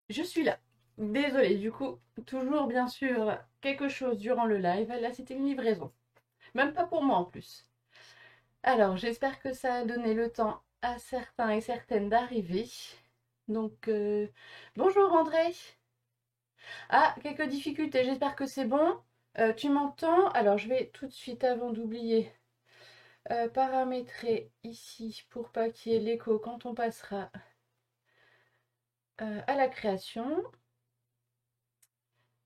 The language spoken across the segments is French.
Je suis là. Désolée, du coup, toujours bien sûr quelque chose durant le live. Là, c'était une livraison. Même pas pour moi en plus. Alors, j'espère que ça a donné le temps à certains et certaines d'arriver. Donc, bonjour André. Ah, quelques difficultés, j'espère que c'est bon. Tu m'entends? Alors, je vais tout de suite, avant d'oublier, paramétrer ici pour pas qu'il y ait l'écho quand on passera à la création.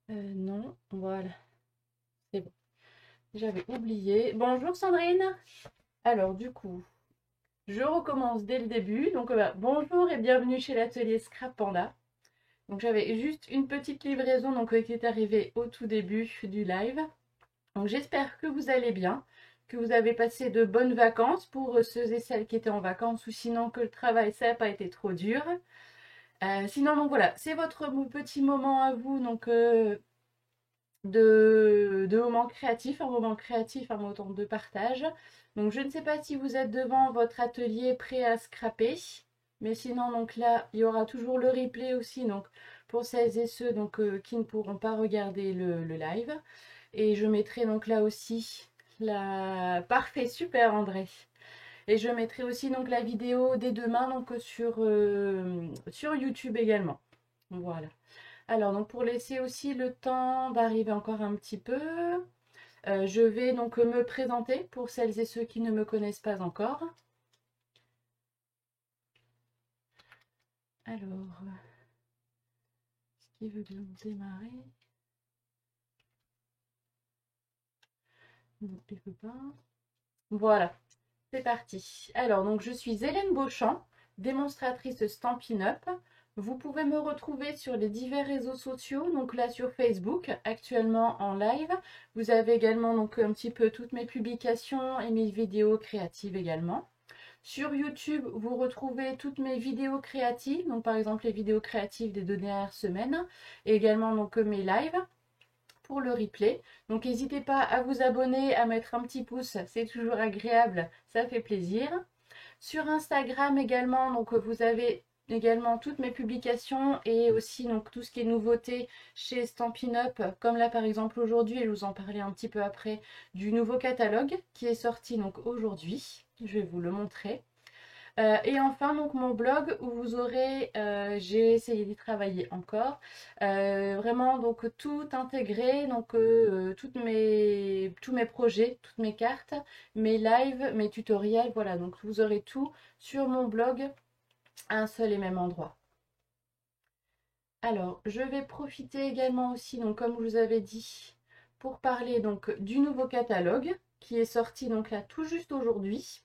Non, voilà, c'est bon. J'avais oublié. Bonjour Sandrine. Alors du coup, je recommence dès le début. Donc bonjour et bienvenue chez l'atelier Scrap Panda. Donc j'avais juste une petite livraison qui est arrivée au tout début du live. Donc j'espère que vous allez bien, que vous avez passé de bonnes vacances pour ceux et celles qui étaient en vacances ou sinon que le travail ça n'a pas été trop dur. Sinon donc voilà, c'est votre petit moment à vous de moments créatifs, un moment de partage. Donc je ne sais pas si vous êtes devant votre atelier prêt à scraper, mais sinon donc là il y aura toujours le replay aussi donc pour celles et ceux qui ne pourront pas regarder le live. Et je mettrai donc là aussi la parfait super André. Et je mettrai aussi donc la vidéo dès demain sur YouTube également. Voilà. Alors, donc pour laisser aussi le temps d'arriver encore un petit peu, je vais donc me présenter pour celles et ceux qui ne me connaissent pas encore. Alors, est-ce qu'il veut bien démarrer? Non, il ne veut pas. Voilà, c'est parti. Alors, donc je suis Hélène Beauchamp, démonstratrice Stampin' Up. Vous pouvez me retrouver sur les divers réseaux sociaux, donc là sur Facebook, actuellement en live. Vous avez également donc un petit peu toutes mes publications et mes vidéos créatives également. Sur YouTube, vous retrouvez toutes mes vidéos créatives, donc par exemple les vidéos créatives des 2 dernières semaines, et également donc mes lives pour le replay. Donc n'hésitez pas à vous abonner, à mettre un petit pouce, c'est toujours agréable, ça fait plaisir. Sur Instagram également, donc vous avez également toutes mes publications et aussi donc tout ce qui est nouveauté chez Stampin' Up, comme là par exemple aujourd'hui, et je vous en parlais un petit peu après, du nouveau catalogue qui est sorti donc aujourd'hui. Je vais vous le montrer. Et enfin, donc mon blog où vous aurez, j'ai essayé d'y travailler encore, vraiment donc tout intégré, tous mes projets, toutes mes cartes, mes lives, mes tutoriels, voilà, donc vous aurez tout sur mon blog à un seul et même endroit. Alors, je vais profiter également aussi, donc comme je vous avais dit, pour parler donc du nouveau catalogue qui est sorti donc là tout juste aujourd'hui.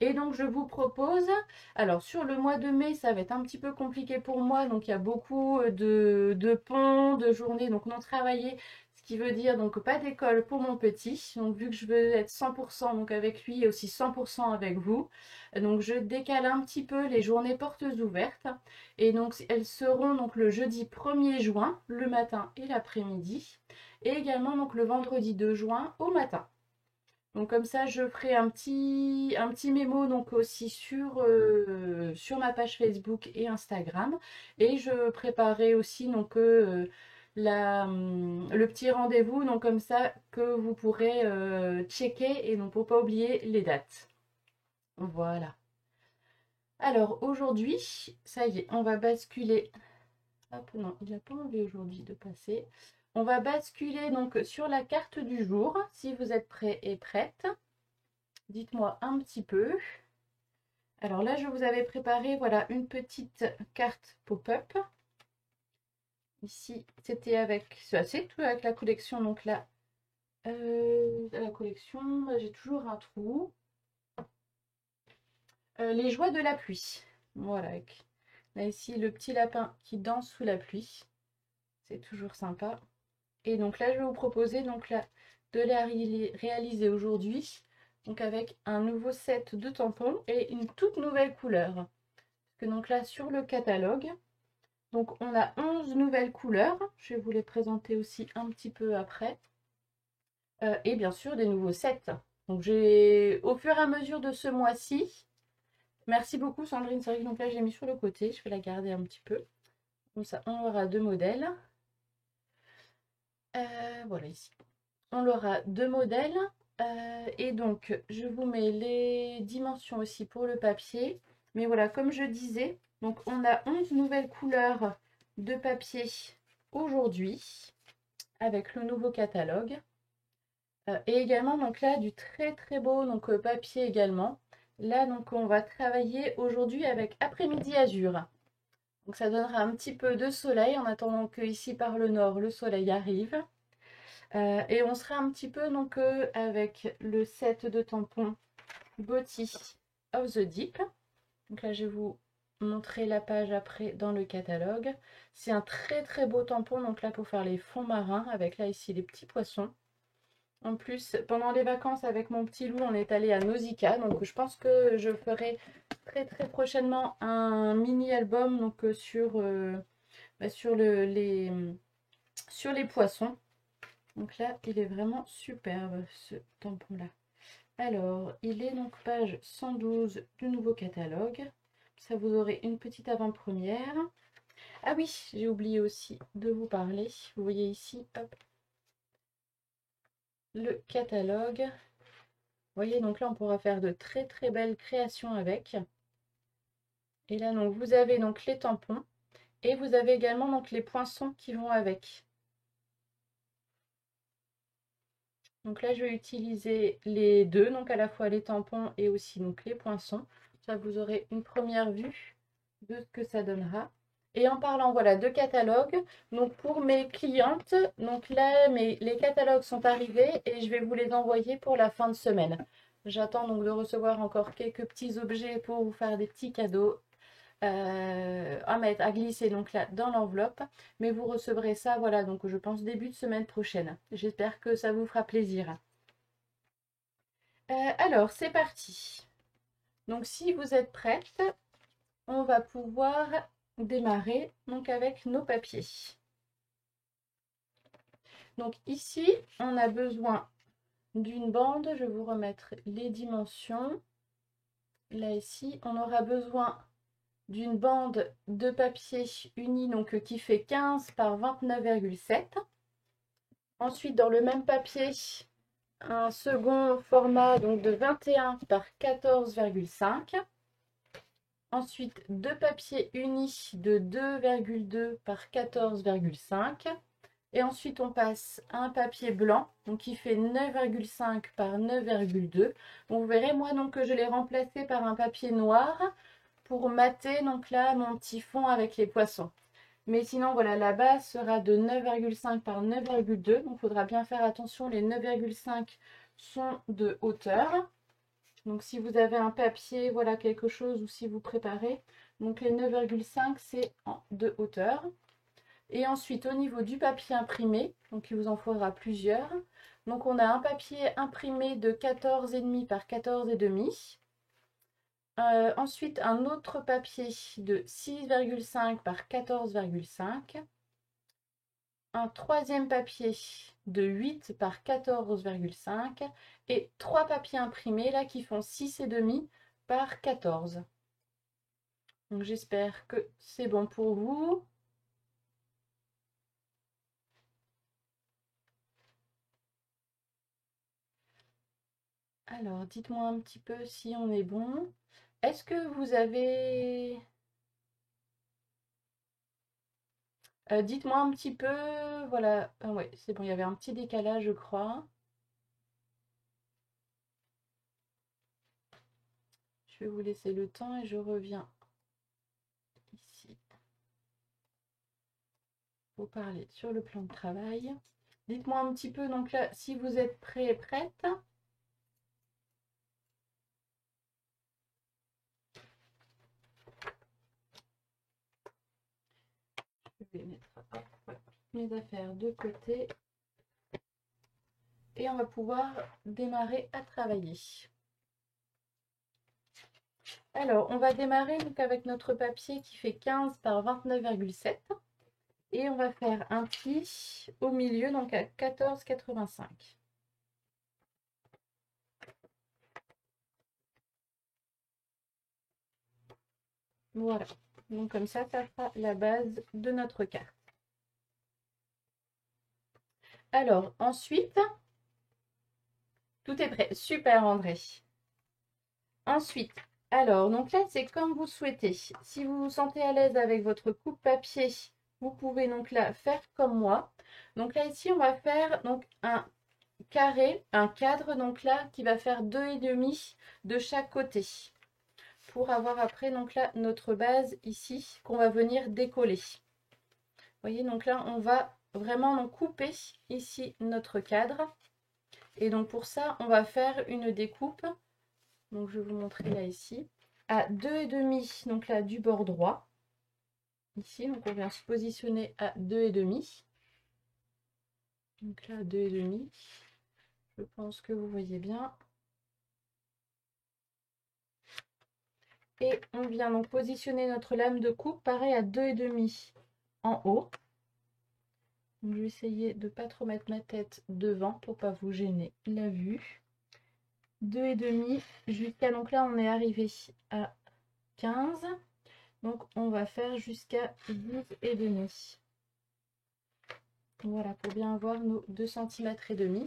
Et donc je vous propose, alors sur le mois de mai, ça va être un petit peu compliqué pour moi, donc il y a beaucoup de ponts, de journées donc non travaillées, ce qui veut dire donc pas d'école pour mon petit. Donc vu que je veux être 100% donc avec lui et aussi 100% avec vous, donc je décale un petit peu les journées portes ouvertes. Et donc elles seront donc le jeudi 1er juin, le matin et l'après-midi, et également donc le vendredi 2 juin au matin. Donc comme ça, je ferai un petit mémo donc aussi sur ma page Facebook et Instagram. Et je préparerai aussi le petit rendez-vous, donc comme ça que vous pourrez checker et donc pour pas oublier les dates. Voilà. Alors aujourd'hui, ça y est, on va basculer. Hop, non, il n'a pas envie aujourd'hui de passer. On va basculer donc sur la carte du jour, si vous êtes prêts et prêtes. Dites-moi un petit peu. Alors là, je vous avais préparé voilà, une petite carte pop-up. Ici, c'était c'est tout avec la collection. Donc là, la collection, j'ai toujours un trou. Les joies de la pluie. Voilà, là ici, le petit lapin qui danse sous la pluie. C'est toujours sympa. Et donc là, je vais vous proposer donc là, de la réaliser aujourd'hui. Donc avec un nouveau set de tampons et une toute nouvelle couleur. Que donc là sur le catalogue, donc on a 11 nouvelles couleurs. Je vais vous les présenter aussi un petit peu après. Et bien sûr des nouveaux sets. Donc j'ai au fur et à mesure de ce mois-ci. Merci beaucoup Sandrine, c'est vrai que donc là j'ai mis sur le côté, je vais la garder un petit peu. Comme ça, on aura deux modèles. Voilà, ici. On aura deux modèles. Et donc, je vous mets les dimensions aussi pour le papier. Mais voilà, comme je disais, donc on a 11 nouvelles couleurs de papier aujourd'hui avec le nouveau catalogue. Et également, donc là, du très très beau donc, papier également. Là, donc, on va travailler aujourd'hui avec Après-midi Azur. Donc, ça donnera un petit peu de soleil en attendant que ici par le nord, le soleil arrive. Et on sera un petit peu donc avec le set de tampons Body of the Deep. Donc là, je vais vous montrer la page après dans le catalogue. C'est un très très beau tampon, donc là pour faire les fonds marins, avec là ici les petits poissons. En plus, pendant les vacances avec mon petit loup, on est allé à Nausicaa. Donc je pense que je ferai très très prochainement un mini album donc, sur les poissons. Donc là, il est vraiment superbe ce tampon-là. Alors, il est donc page 112 du nouveau catalogue. Ça, vous aurez une petite avant-première. Ah oui, j'ai oublié aussi de vous parler. Vous voyez ici, hop, le catalogue. Vous voyez, donc là, on pourra faire de très très belles créations avec. Et là, donc, vous avez donc les tampons. Et vous avez également donc les poinçons qui vont avec. Donc là, je vais utiliser les deux, donc à la fois les tampons et aussi donc les poinçons. Ça, vous aurez une première vue de ce que ça donnera. Et en parlant voilà de catalogue, donc pour mes clientes, donc là les catalogues sont arrivés et je vais vous les envoyer pour la fin de semaine. J'attends donc de recevoir encore quelques petits objets pour vous faire des petits cadeaux à mettre, à glisser donc là dans l'enveloppe. Mais vous recevrez ça, voilà, donc je pense début de semaine prochaine. J'espère que ça vous fera plaisir. Alors, c'est parti. Donc, si vous êtes prête, on va pouvoir démarrer donc avec nos papiers. Donc ici, on a besoin d'une bande. Je vais vous remettre les dimensions. Là, ici, on aura besoin d'une bande de papier uni donc qui fait 15 par 29,7. Ensuite, dans le même papier, un second format donc de 21 par 14,5. Ensuite, deux papiers unis de 2,2 par 14,5. Et ensuite, on passe à un papier blanc, donc qui fait 9,5 par 9,2. Vous verrez, moi, donc, que je l'ai remplacé par un papier noir pour mater, donc là, mon petit fond avec les poissons. Mais sinon, voilà, la base sera de 9,5 par 9,2. Donc, il faudra bien faire attention, les 9,5 sont de hauteur. Donc, si vous avez un papier, voilà, quelque chose, ou si vous préparez, donc les 9,5, c'est de hauteur. Et ensuite, au niveau du papier imprimé, donc il vous en faudra plusieurs. Donc, on a un papier imprimé de 14,5 par 14,5. Ensuite, un autre papier de 6,5 par 14,5. Un troisième papier de 8 par 14,5. Et trois papiers imprimés là qui font 6,5 par 14. Donc, j'espère que c'est bon pour vous. Alors, dites-moi un petit peu si on est bon. Est-ce que vous avez... dites-moi un petit peu... Voilà. Ah ouais, c'est bon, il y avait un petit décalage, je crois. Je vais vous laisser le temps et je reviens ici pour parler sur le plan de travail. Dites-moi un petit peu, donc là, si vous êtes prêts et prêtes. Je vais mettre mes affaires de côté. Et on va pouvoir démarrer à travailler. Alors, on va démarrer donc avec notre papier qui fait 15 par 29,7. Et on va faire un pli au milieu, donc à 14,85. Voilà. Donc comme ça fera la base de notre carte. Alors ensuite, tout est prêt. Super André. Ensuite, alors donc là c'est comme vous souhaitez. Si vous vous sentez à l'aise avec votre coupe papier, vous pouvez donc là faire comme moi. Donc là ici on va faire donc un carré, un cadre donc là qui va faire 2,5 de chaque côté. Pour avoir après donc là notre base ici qu'on va venir décoller. Vous voyez, donc là on va vraiment donc couper ici notre cadre. Et donc pour ça on va faire une découpe. Donc je vais vous montrer là ici. À 2,5 donc là du bord droit. Ici, donc on vient se positionner à 2,5. Donc là 2,5. Je pense que vous voyez bien. Et on vient donc positionner notre lame de coupe pareil à 2,5 en haut. Donc, je vais essayer de ne pas trop mettre ma tête devant pour ne pas vous gêner la vue. 2,5 jusqu'à, donc là on est arrivé à 15. Donc on va faire jusqu'à 12,5. Voilà, pour bien avoir nos 2,5 cm.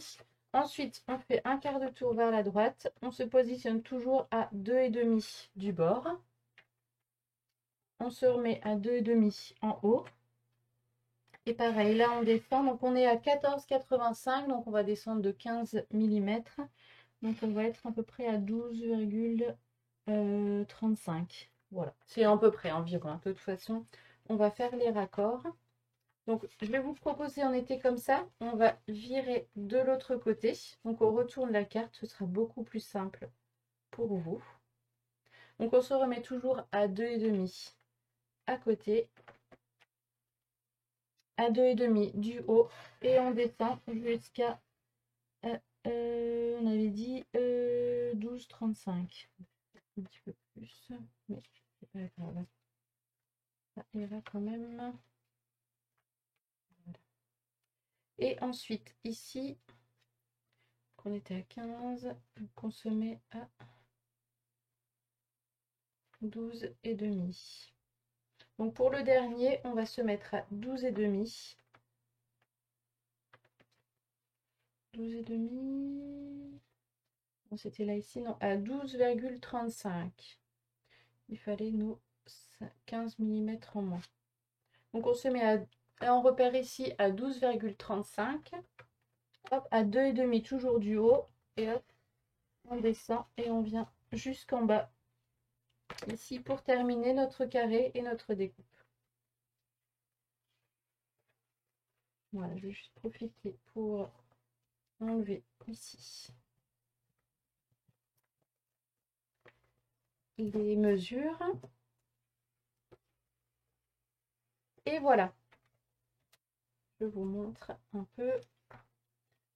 Ensuite, on fait un quart de tour vers la droite. On se positionne toujours à 2,5 du bord. On se remet à 2,5 en haut. Et pareil, là on descend. Donc on est à 14,85. Donc on va descendre de 15 mm. Donc on va être à peu près à 12,35. Voilà, c'est à peu près environ. De toute façon, on va faire les raccords. Donc, je vais vous proposer en été comme ça. On va virer de l'autre côté. Donc, on retourne la carte. Ce sera beaucoup plus simple pour vous. Donc, on se remet toujours à 2,5 à côté. À 2,5 du haut. Et on descend jusqu'à, on avait dit 12,35. Un petit peu plus. Mais c'est pas grave. Ça ira quand même. Et ensuite, ici, on était à 15, donc on se met à 12,5. Donc pour le dernier, on va se mettre à 12,5. 12,5. Bon, c'était là ici, non, à 12,35. Il fallait nous 15 mm en moins. Donc on se met à, on repère ici à 12,35. Hop, à 2,5 toujours du haut. Et hop, on descend et on vient jusqu'en bas. Ici pour terminer notre carré et notre découpe. Voilà, je vais juste profiter pour enlever ici les mesures. Et voilà. Je vous montre un peu.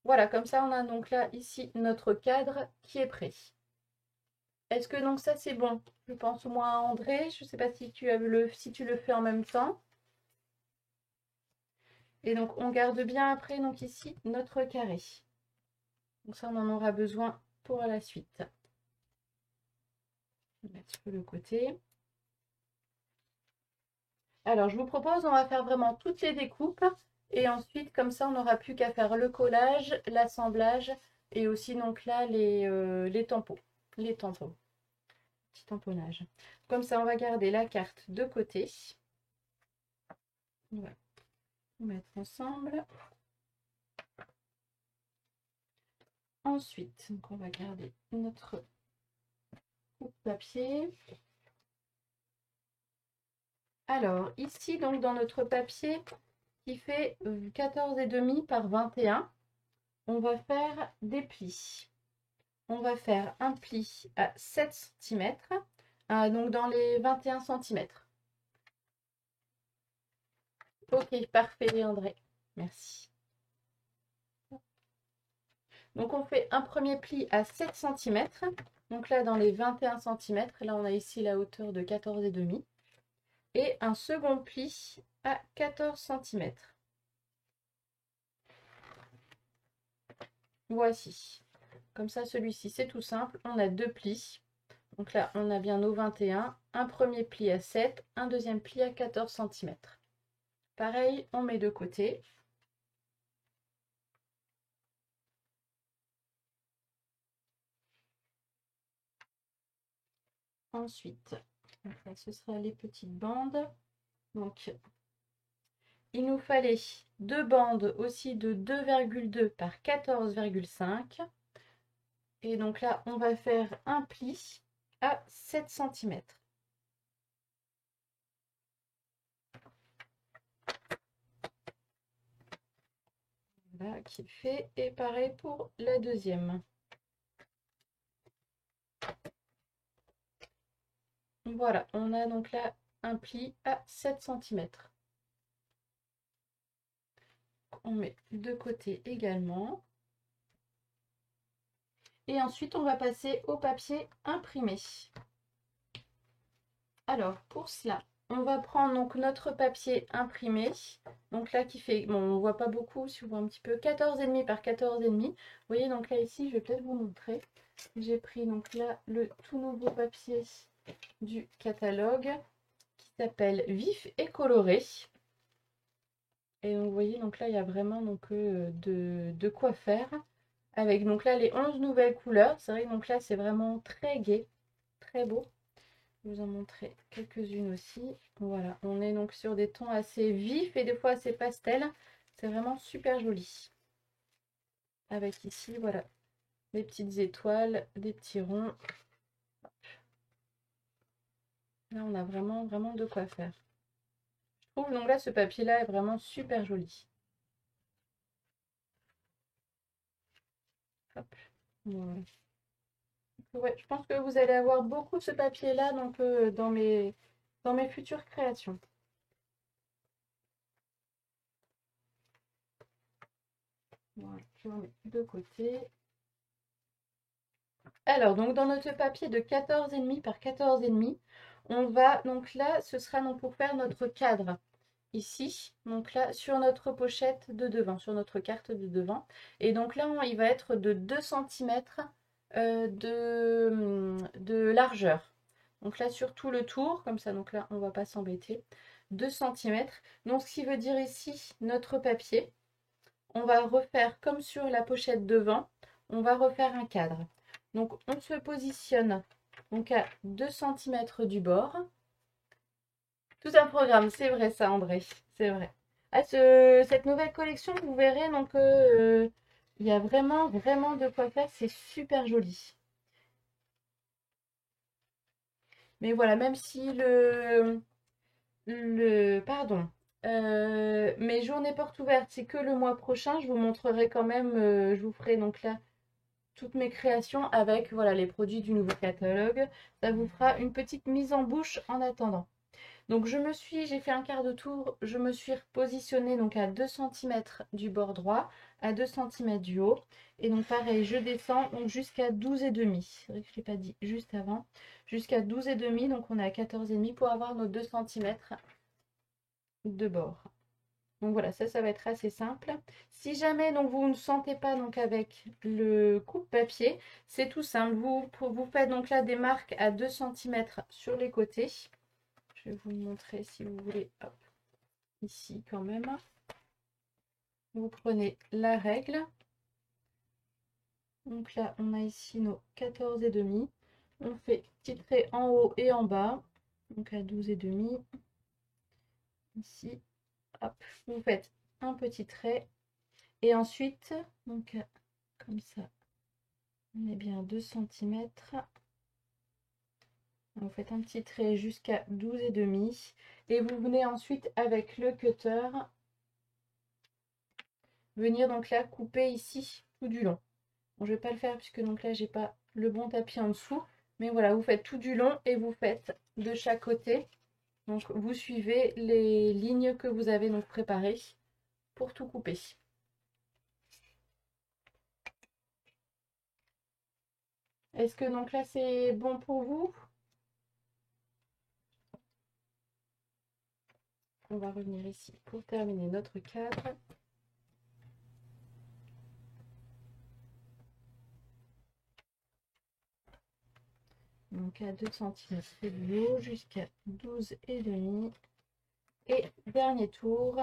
Voilà, comme ça on a donc là ici notre cadre qui est prêt. Est-ce que donc ça c'est bon? Je pense au moins à André. Je ne sais pas si tu le fais en même temps. Et donc on garde bien après donc ici notre carré. Donc ça on en aura besoin pour la suite. Je vais mettre sur le côté. Alors je vous propose, on va faire vraiment toutes les découpes. Et ensuite, comme ça, on n'aura plus qu'à faire le collage, l'assemblage et aussi donc là les tampons. Les tampons. Petit tamponnage. Comme ça, on va garder la carte de côté. On va mettre ensemble. Ensuite, donc on va garder notre coupe papier. Alors, ici, donc dans notre papier qui fait 14,5 par 21, on va faire des plis. On va faire un pli à 7 cm, donc dans les 21 cm. Ok, parfait, André. Merci. Donc, on fait un premier pli à 7 cm. Donc là, dans les 21 cm, là, on a ici la hauteur de 14,5. Et un second pli à 14 cm. Voici. Comme ça, celui-ci, c'est tout simple. On a deux plis. Donc là, on a bien nos 21, un premier pli à 7, un deuxième pli à 14 cm. Pareil, on met de côté. Ensuite, ce sera les petites bandes. Donc, il nous fallait deux bandes aussi de 2,2 par 14,5. Et donc là, on va faire un pli à 7 cm. Voilà, qui est fait. Et pareil pour la deuxième. Voilà, on a donc là un pli à 7 cm. On met de côté également. Et ensuite, on va passer au papier imprimé. Alors, pour cela, on va prendre donc notre papier imprimé. Donc là, qui fait, bon, on ne voit pas beaucoup, si on voit un petit peu, 14,5 par 14,5. Vous voyez, donc là, ici, je vais peut-être vous montrer. J'ai pris donc là le tout nouveau papier du catalogue qui s'appelle Vif et coloré. Et donc, vous voyez, donc là, il y a vraiment donc, de quoi faire. Avec donc là les 11 nouvelles couleurs. C'est vrai que donc là, c'est vraiment très gai, très beau. Je vais vous en montrer quelques-unes aussi. Voilà, on est donc sur des tons assez vifs et des fois assez pastels. C'est vraiment super joli. Avec ici, voilà, des petites étoiles, des petits ronds. Là, on a vraiment, vraiment de quoi faire. Je trouve donc là, ce papier-là est vraiment super joli. Hop. Voilà. Ouais, je pense que vous allez avoir beaucoup ce papier-là donc, dans mes futures créations. Voilà, je remets de côté. Alors, donc dans notre papier de 14,5 par 14,5, on va, donc là, ce sera donc pour faire notre cadre. Ici, donc là, sur notre pochette de devant, sur notre carte de devant. Et donc là, il va être de 2 cm de largeur. Donc là, sur tout le tour, comme ça, donc là, on ne va pas s'embêter. 2 cm. Donc, ce qui veut dire ici, notre papier, on va refaire comme sur la pochette devant, on va refaire un cadre. Donc on se positionne donc à 2 cm du bord. Tout un programme, c'est vrai ça André, c'est vrai. Ah, cette nouvelle collection, vous verrez, donc il y a vraiment, vraiment de quoi faire, c'est super joli. Mais voilà, même si pardon, mes journées portes ouvertes, c'est que le mois prochain, je vous montrerai quand même, je vous ferai donc là toutes mes créations avec voilà, les produits du nouveau catalogue. Ça vous fera une petite mise en bouche en attendant. Donc j'ai fait un quart de tour, je me suis positionnée donc à 2 cm du bord droit, à 2 cm du haut. Et donc pareil, je descends donc jusqu'à 12,5. C'est vrai que je ne l'ai pas dit juste avant. Jusqu'à 12,5, donc on est à 14,5 pour avoir nos 2 cm de bord. Donc voilà, ça va être assez simple. Si jamais donc, vous ne sentez pas donc, avec le coupe-papier, c'est tout simple. Vous faites donc là des marques à 2 cm sur les côtés. Je vais vous montrer si vous voulez. Hop, ici quand même. Vous prenez la règle. Donc là, on a ici nos 14,5. On fait petit trait en haut et en bas. Donc à 12,5. Ici, hop, vous faites un petit trait. Et ensuite, donc comme ça, on met bien 2 cm. Vous faites un petit trait jusqu'à 12,5 et vous venez ensuite avec le cutter venir donc là couper ici tout du long. Bon, je ne vais pas le faire puisque donc là j'ai pas le bon tapis en dessous, mais voilà, vous faites tout du long et vous faites de chaque côté. Donc vous suivez les lignes que vous avez donc préparées pour tout couper. Est-ce que donc là c'est bon pour vous? On va revenir ici pour terminer notre cadre. Donc à 2 cm du haut jusqu'à 12,5. Et dernier tour.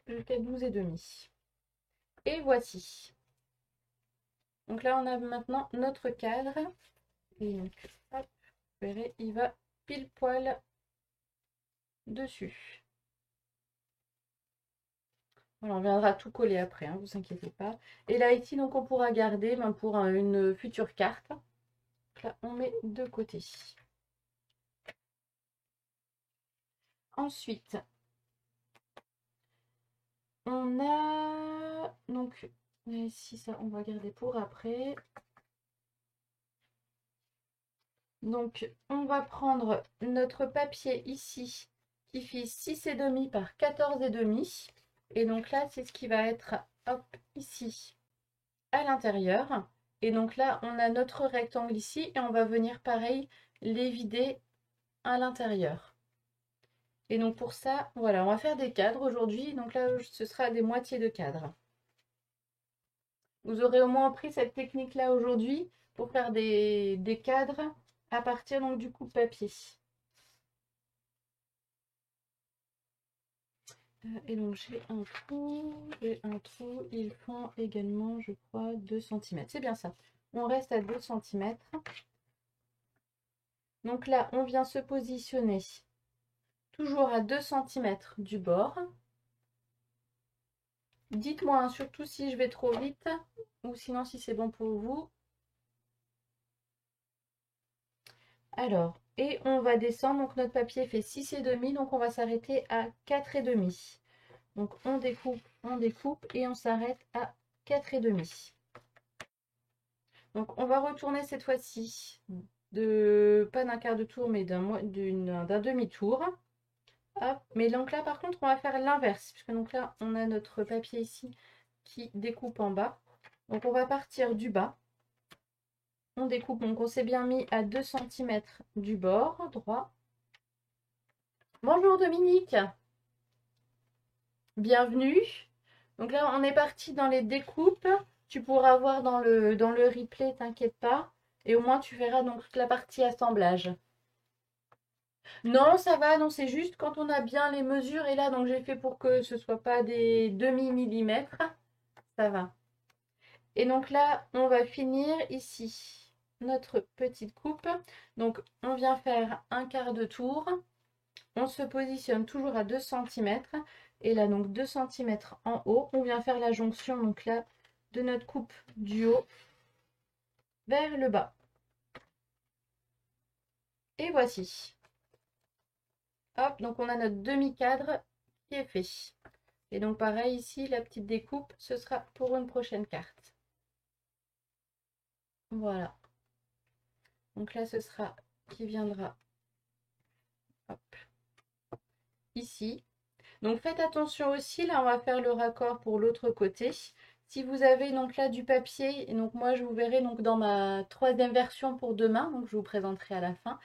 Jusqu'à 12,5. Et voici. Donc là, on a maintenant notre cadre. Et donc, hop, vous verrez, il va pile poil dessus. Voilà, on viendra tout coller après, hein, vous inquiétez pas. Et là, ici, donc, on pourra garder pour une future carte. Donc là, on met de côté. Ensuite, on a donc ici ça on va garder pour après. Donc on va prendre notre papier ici qui fait 6,5 par 14,5. Et donc là c'est ce qui va être hop ici à l'intérieur. Et donc là on a notre rectangle ici et on va venir pareil les vider à l'intérieur. Et donc pour ça, voilà, on va faire des cadres aujourd'hui. Donc là, ce sera des moitiés de cadres. Vous aurez au moins appris cette technique-là aujourd'hui pour faire des cadres à partir donc du coupe-papier. Et donc j'ai un trou, ils font également, je crois, 2 cm. C'est bien ça. On reste à 2 cm. Donc là, on vient se positionner toujours à 2 cm du bord. Dites-moi hein, surtout si je vais trop vite ou sinon si c'est bon pour vous. Alors, et on va descendre. Donc notre papier fait 6,5, donc on va s'arrêter à 4,5. Donc on découpe et on s'arrête à 4,5. Donc on va retourner cette fois-ci pas d'un quart de tour mais d'un demi-tour. Mais donc là par contre on va faire l'inverse puisque donc là on a notre papier ici qui découpe en bas. Donc on va partir du bas. On découpe, donc on s'est bien mis à 2 cm du bord droit. Bonjour Dominique, bienvenue. Donc là on est parti dans les découpes. Tu pourras voir dans le replay, t'inquiète pas. Et au moins tu verras donc toute la partie assemblage. Non, ça va, non, c'est juste quand on a bien les mesures. Et là, donc j'ai fait pour que ce soit pas des demi-millimètres. Ça va. Et donc là, on va finir ici notre petite coupe. Donc on vient faire un quart de tour. On se positionne toujours à 2 cm. Et là, donc 2 cm en haut. On vient faire la jonction, donc là, de notre coupe du haut vers le bas. Et voici. Hop, donc on a notre demi-cadre qui est fait. Et donc pareil ici, la petite découpe, ce sera pour une prochaine carte. Voilà. Donc là, ce sera qui viendra hop, ici. Donc faites attention aussi, là on va faire le raccord pour l'autre côté. Si vous avez donc là du papier, et donc moi je vous verrai donc dans ma 3e version pour demain, donc je vous présenterai à la fin.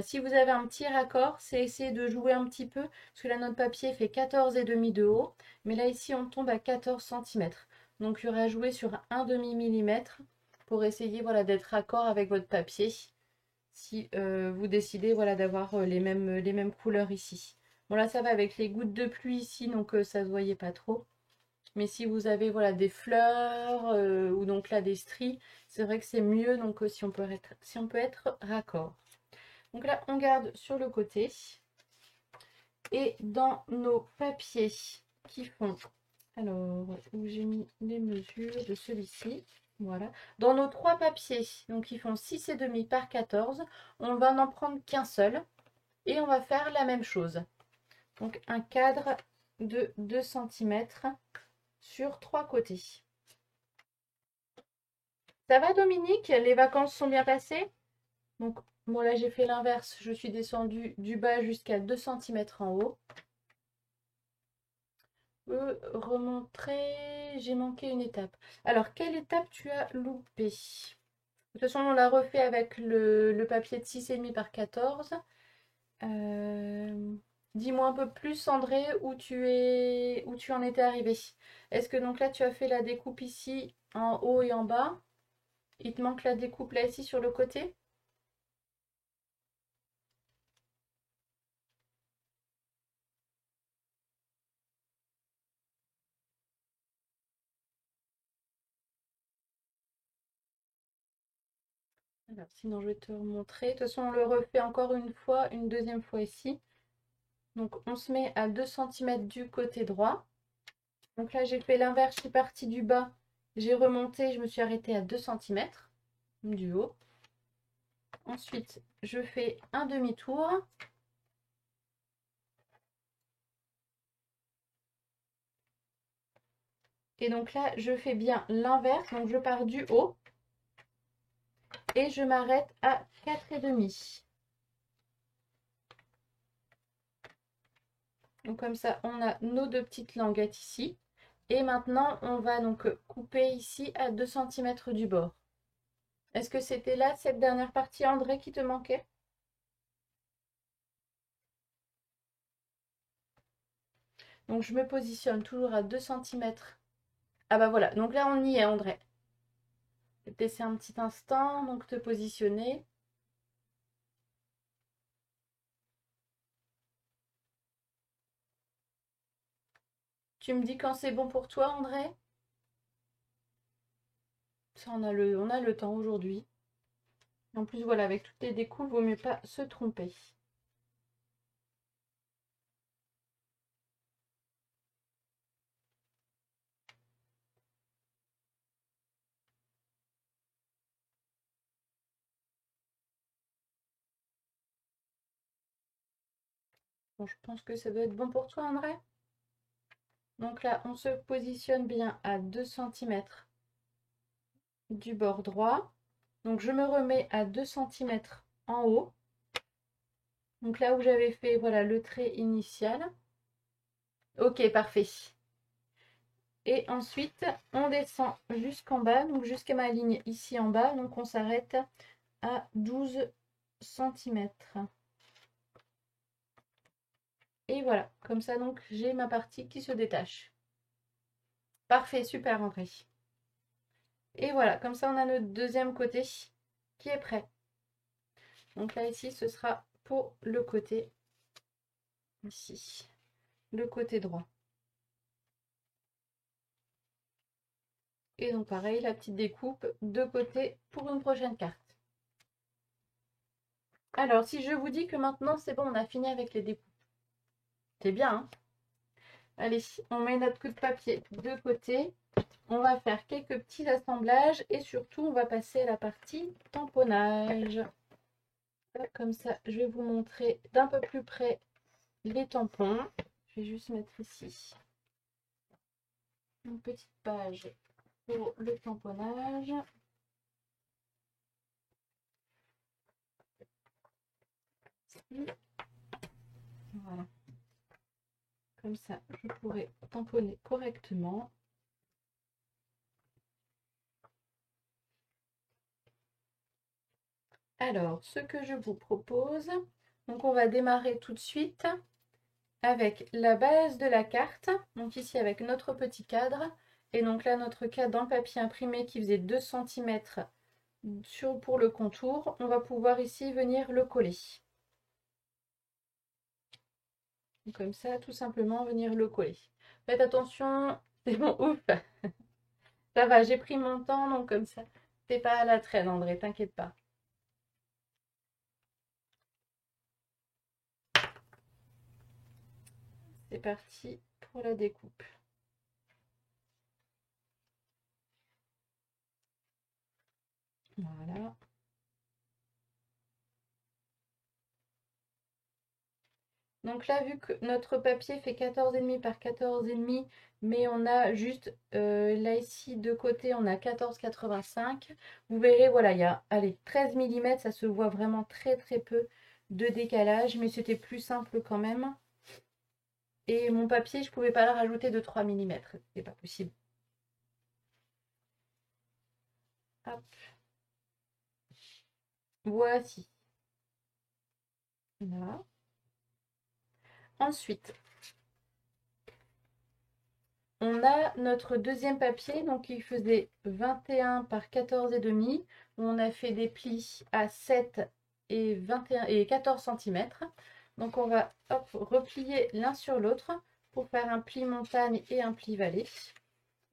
Si vous avez un petit raccord, c'est essayer de jouer un petit peu, parce que là notre papier fait 14,5 de haut, mais là ici on tombe à 14 cm. Donc il y aura joué sur un demi-millimètre pour essayer voilà, d'être raccord avec votre papier. Si vous décidez voilà, d'avoir les mêmes couleurs ici. Bon là ça va avec les gouttes de pluie ici, donc ça se voyait pas trop. Mais si vous avez voilà, des fleurs ou donc là des stries, c'est vrai que c'est mieux donc si on peut être raccord. Donc là on garde sur le côté. Et dans nos papiers qui font, alors où j'ai mis les mesures de celui-ci, voilà. Dans nos 3 papiers, donc qui font 6,5 par 14, on va n'en prendre qu'un seul. Et on va faire la même chose. Donc un cadre de 2 cm sur 3 côtés. Ça va Dominique? Les vacances sont bien passées? Donc bon là j'ai fait l'inverse, je suis descendue du bas jusqu'à 2 cm en haut. Remontrer, j'ai manqué une étape. Alors quelle étape tu as loupé? toute façon, on l'a refait avec le papier de 6,5 par 14. Dis-moi un peu plus, André, où tu en étais arrivé. Est-ce que donc là, tu as fait la découpe ici, en haut et en bas? Il te manque la découpe là, ici, sur le côté? Alors, sinon, je vais te montrer. De toute façon, on le refait encore une fois, une deuxième fois ici. Donc, on se met à 2 cm du côté droit. Donc là, j'ai fait l'inverse, je suis partie du bas. J'ai remonté, je me suis arrêtée à 2 cm du haut. Ensuite, je fais un demi-tour. Et donc là, je fais bien l'inverse. Donc, je pars du haut et je m'arrête à 4,5. Donc comme ça, on a nos deux petites languettes ici. Et maintenant, on va donc couper ici à 2 cm du bord. Est-ce que c'était là, cette dernière partie, André, qui te manquait? Donc je me positionne toujours à 2 cm. Ah bah voilà, donc là on y est, André. Je vais te laisser un petit instant, donc te positionner. Tu me dis quand c'est bon pour toi, André? Ça, on a le temps aujourd'hui. En plus, voilà, avec toutes les découpes, vaut mieux pas se tromper. Bon, je pense que ça doit être bon pour toi, André. Donc là, on se positionne bien à 2 cm du bord droit. Donc je me remets à 2 cm en haut. Donc là où j'avais fait, voilà, le trait initial. Ok, parfait. Et ensuite, on descend jusqu'en bas, donc jusqu'à ma ligne ici en bas. Donc on s'arrête à 12 cm. Et voilà, comme ça donc j'ai ma partie qui se détache. Parfait, super André. Et voilà, comme ça on a notre deuxième côté qui est prêt. Donc là ici ce sera pour le côté ici, le côté droit. Et donc pareil, la petite découpe de côté pour une prochaine carte. Alors si je vous dis que maintenant c'est bon, on a fini avec les découpes. C'est bien, hein? Allez, on met notre coup de papier de côté. On va faire quelques petits assemblages et surtout on va passer à la partie tamponnage. Comme ça, je vais vous montrer d'un peu plus près les tampons. Je vais juste mettre ici une petite page pour le tamponnage. Voilà. Comme ça, je pourrai tamponner correctement. Alors, ce que je vous propose, donc on va démarrer tout de suite avec la base de la carte. Donc ici avec notre petit cadre. Et donc là, notre cadre dans le papier imprimé qui faisait 2 cm pour le contour. On va pouvoir ici venir le coller. Comme ça, tout simplement, venir le coller. Faites attention, c'est bon, ouf. Ça va, j'ai pris mon temps, donc comme ça, c'est pas à la traîne, André, t'inquiète pas. C'est parti pour la découpe. Voilà. Donc là, vu que notre papier fait 14,5 par 14,5, mais on a juste là ici de côté, on a 14,85. Vous verrez, voilà, il y a allez, 13 mm, ça se voit vraiment très très peu de décalage, mais c'était plus simple quand même. Et mon papier, je ne pouvais pas le rajouter de 3 mm, c'est pas possible. Hop. Voici. Là. Ensuite, on a notre deuxième papier, donc il faisait 21 par 14,5. On a fait des plis à 7 et 21 et 14 cm. Donc on va hop, replier l'un sur l'autre pour faire un pli montagne et un pli vallée.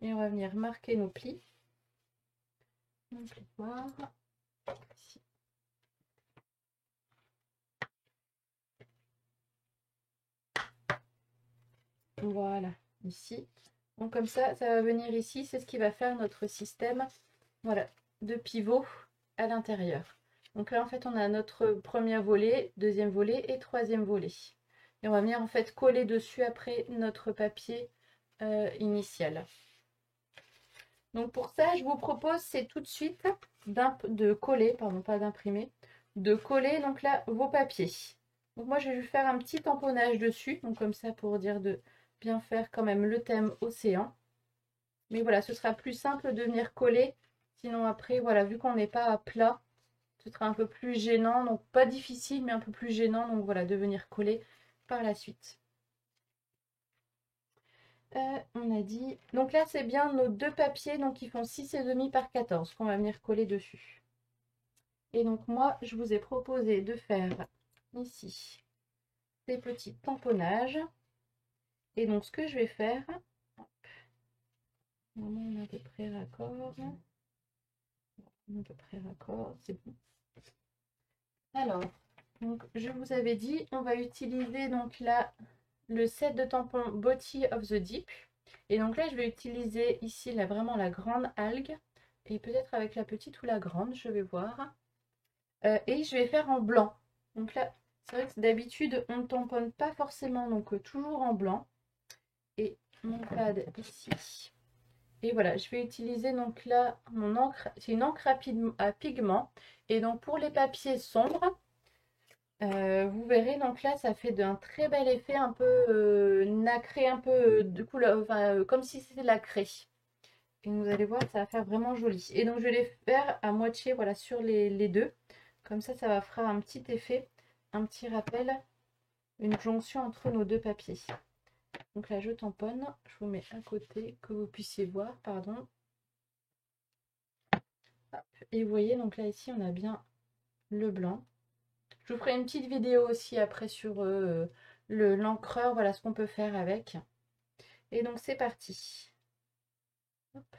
Et on va venir marquer nos plis. Donc, voir. Ici. Voilà, ici. Donc comme ça va venir ici. C'est ce qui va faire notre système, voilà, de pivot à l'intérieur. Donc là, en fait, on a notre premier volet, deuxième volet et troisième volet. Et on va venir en fait coller dessus après notre papier initial. Donc pour ça, je vous propose, c'est tout de suite de coller, pardon, pas d'imprimer, de coller donc là vos papiers. Donc moi, je vais faire un petit tamponnage dessus, donc comme ça pour dire de bien faire quand même le thème océan. Mais voilà, ce sera plus simple de venir coller. Sinon après, voilà, vu qu'on n'est pas à plat, ce sera un peu plus gênant. Donc pas difficile, mais un peu plus gênant. Donc voilà, de venir coller par la suite. On a dit... Donc là, c'est bien nos deux papiers. Donc ils font 6,5 par 14 qu'on va venir coller dessus. Et donc moi, je vous ai proposé de faire ici des petits tamponnages. Et donc ce que je vais faire... On a à peu près raccord. À peu près raccord, c'est bon. Alors, donc, je vous avais dit, on va utiliser donc là le set de tampons Body of the Deep. Et donc là, je vais utiliser ici là, vraiment la grande algue. Et peut-être avec la petite ou la grande, je vais voir. Et je vais faire en blanc. Donc là, c'est vrai que d'habitude, on ne tamponne pas forcément, donc toujours en blanc. Et mon pad ici. Et voilà, je vais utiliser donc là mon encre. C'est une encre à pigment. Et donc pour les papiers sombres, vous verrez, donc là, ça fait d'un très bel effet un peu nacré, un peu de couleur, enfin, comme si c'était de la craie. Et vous allez voir, ça va faire vraiment joli. Et donc, je vais les faire à moitié, voilà, sur les deux. Comme ça va faire un petit effet, un petit rappel, une jonction entre nos deux papiers. Donc là, je tamponne. Je vous mets à côté, que vous puissiez voir, pardon. Hop. Et vous voyez, donc là, ici, on a bien le blanc. Je vous ferai une petite vidéo aussi après sur l'encreur, voilà ce qu'on peut faire avec. Et donc c'est parti. Hop.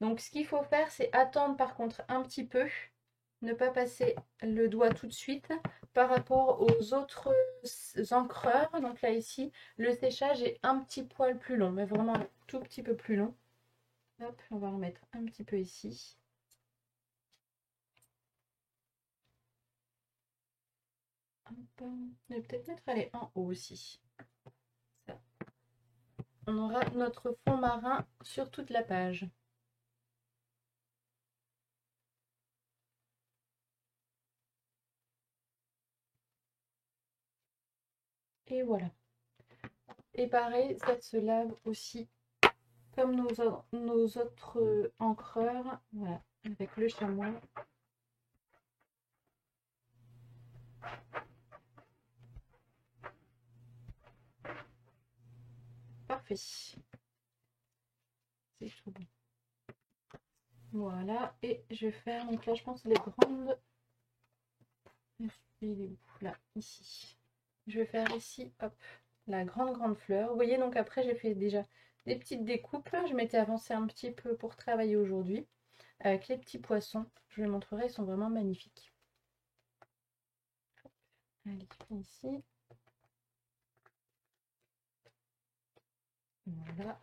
Donc ce qu'il faut faire, c'est attendre par contre un petit peu, ne pas passer le doigt tout de suite par rapport aux autres encreurs. Donc là ici, le séchage est un petit poil plus long, mais vraiment un tout petit peu plus long. Hop, on va en mettre un petit peu ici. Hop. Je vais peut-être mettre elle en haut aussi. Ça. On aura notre fond marin sur toute la page. Et voilà. Et pareil, ça se lave aussi comme nos autres encreurs. Voilà, avec le chamois. Parfait. C'est tout bon. Voilà, et je vais faire, donc là je pense les grandes. Il est où? Là, ici. Je vais faire ici, hop, la grande fleur. Vous voyez, donc après j'ai fait déjà des petites découpes. Je m'étais avancée un petit peu pour travailler aujourd'hui. Avec les petits poissons, je les montrerai, ils sont vraiment magnifiques. Allez, ici. Voilà.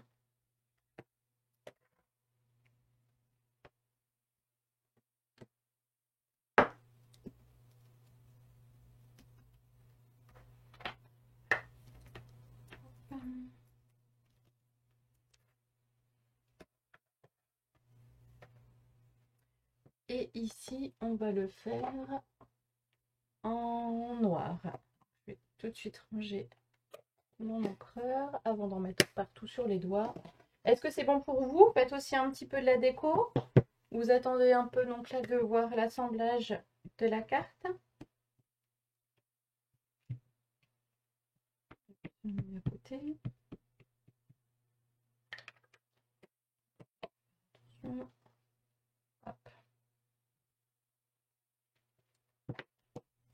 Et ici, on va le faire en noir. Je vais tout de suite ranger mon encreur avant d'en mettre partout sur les doigts. Est-ce que c'est bon pour vous? Faites aussi un petit peu de la déco. Vous attendez un peu donc là de voir l'assemblage de la carte. On met à côté. Hop.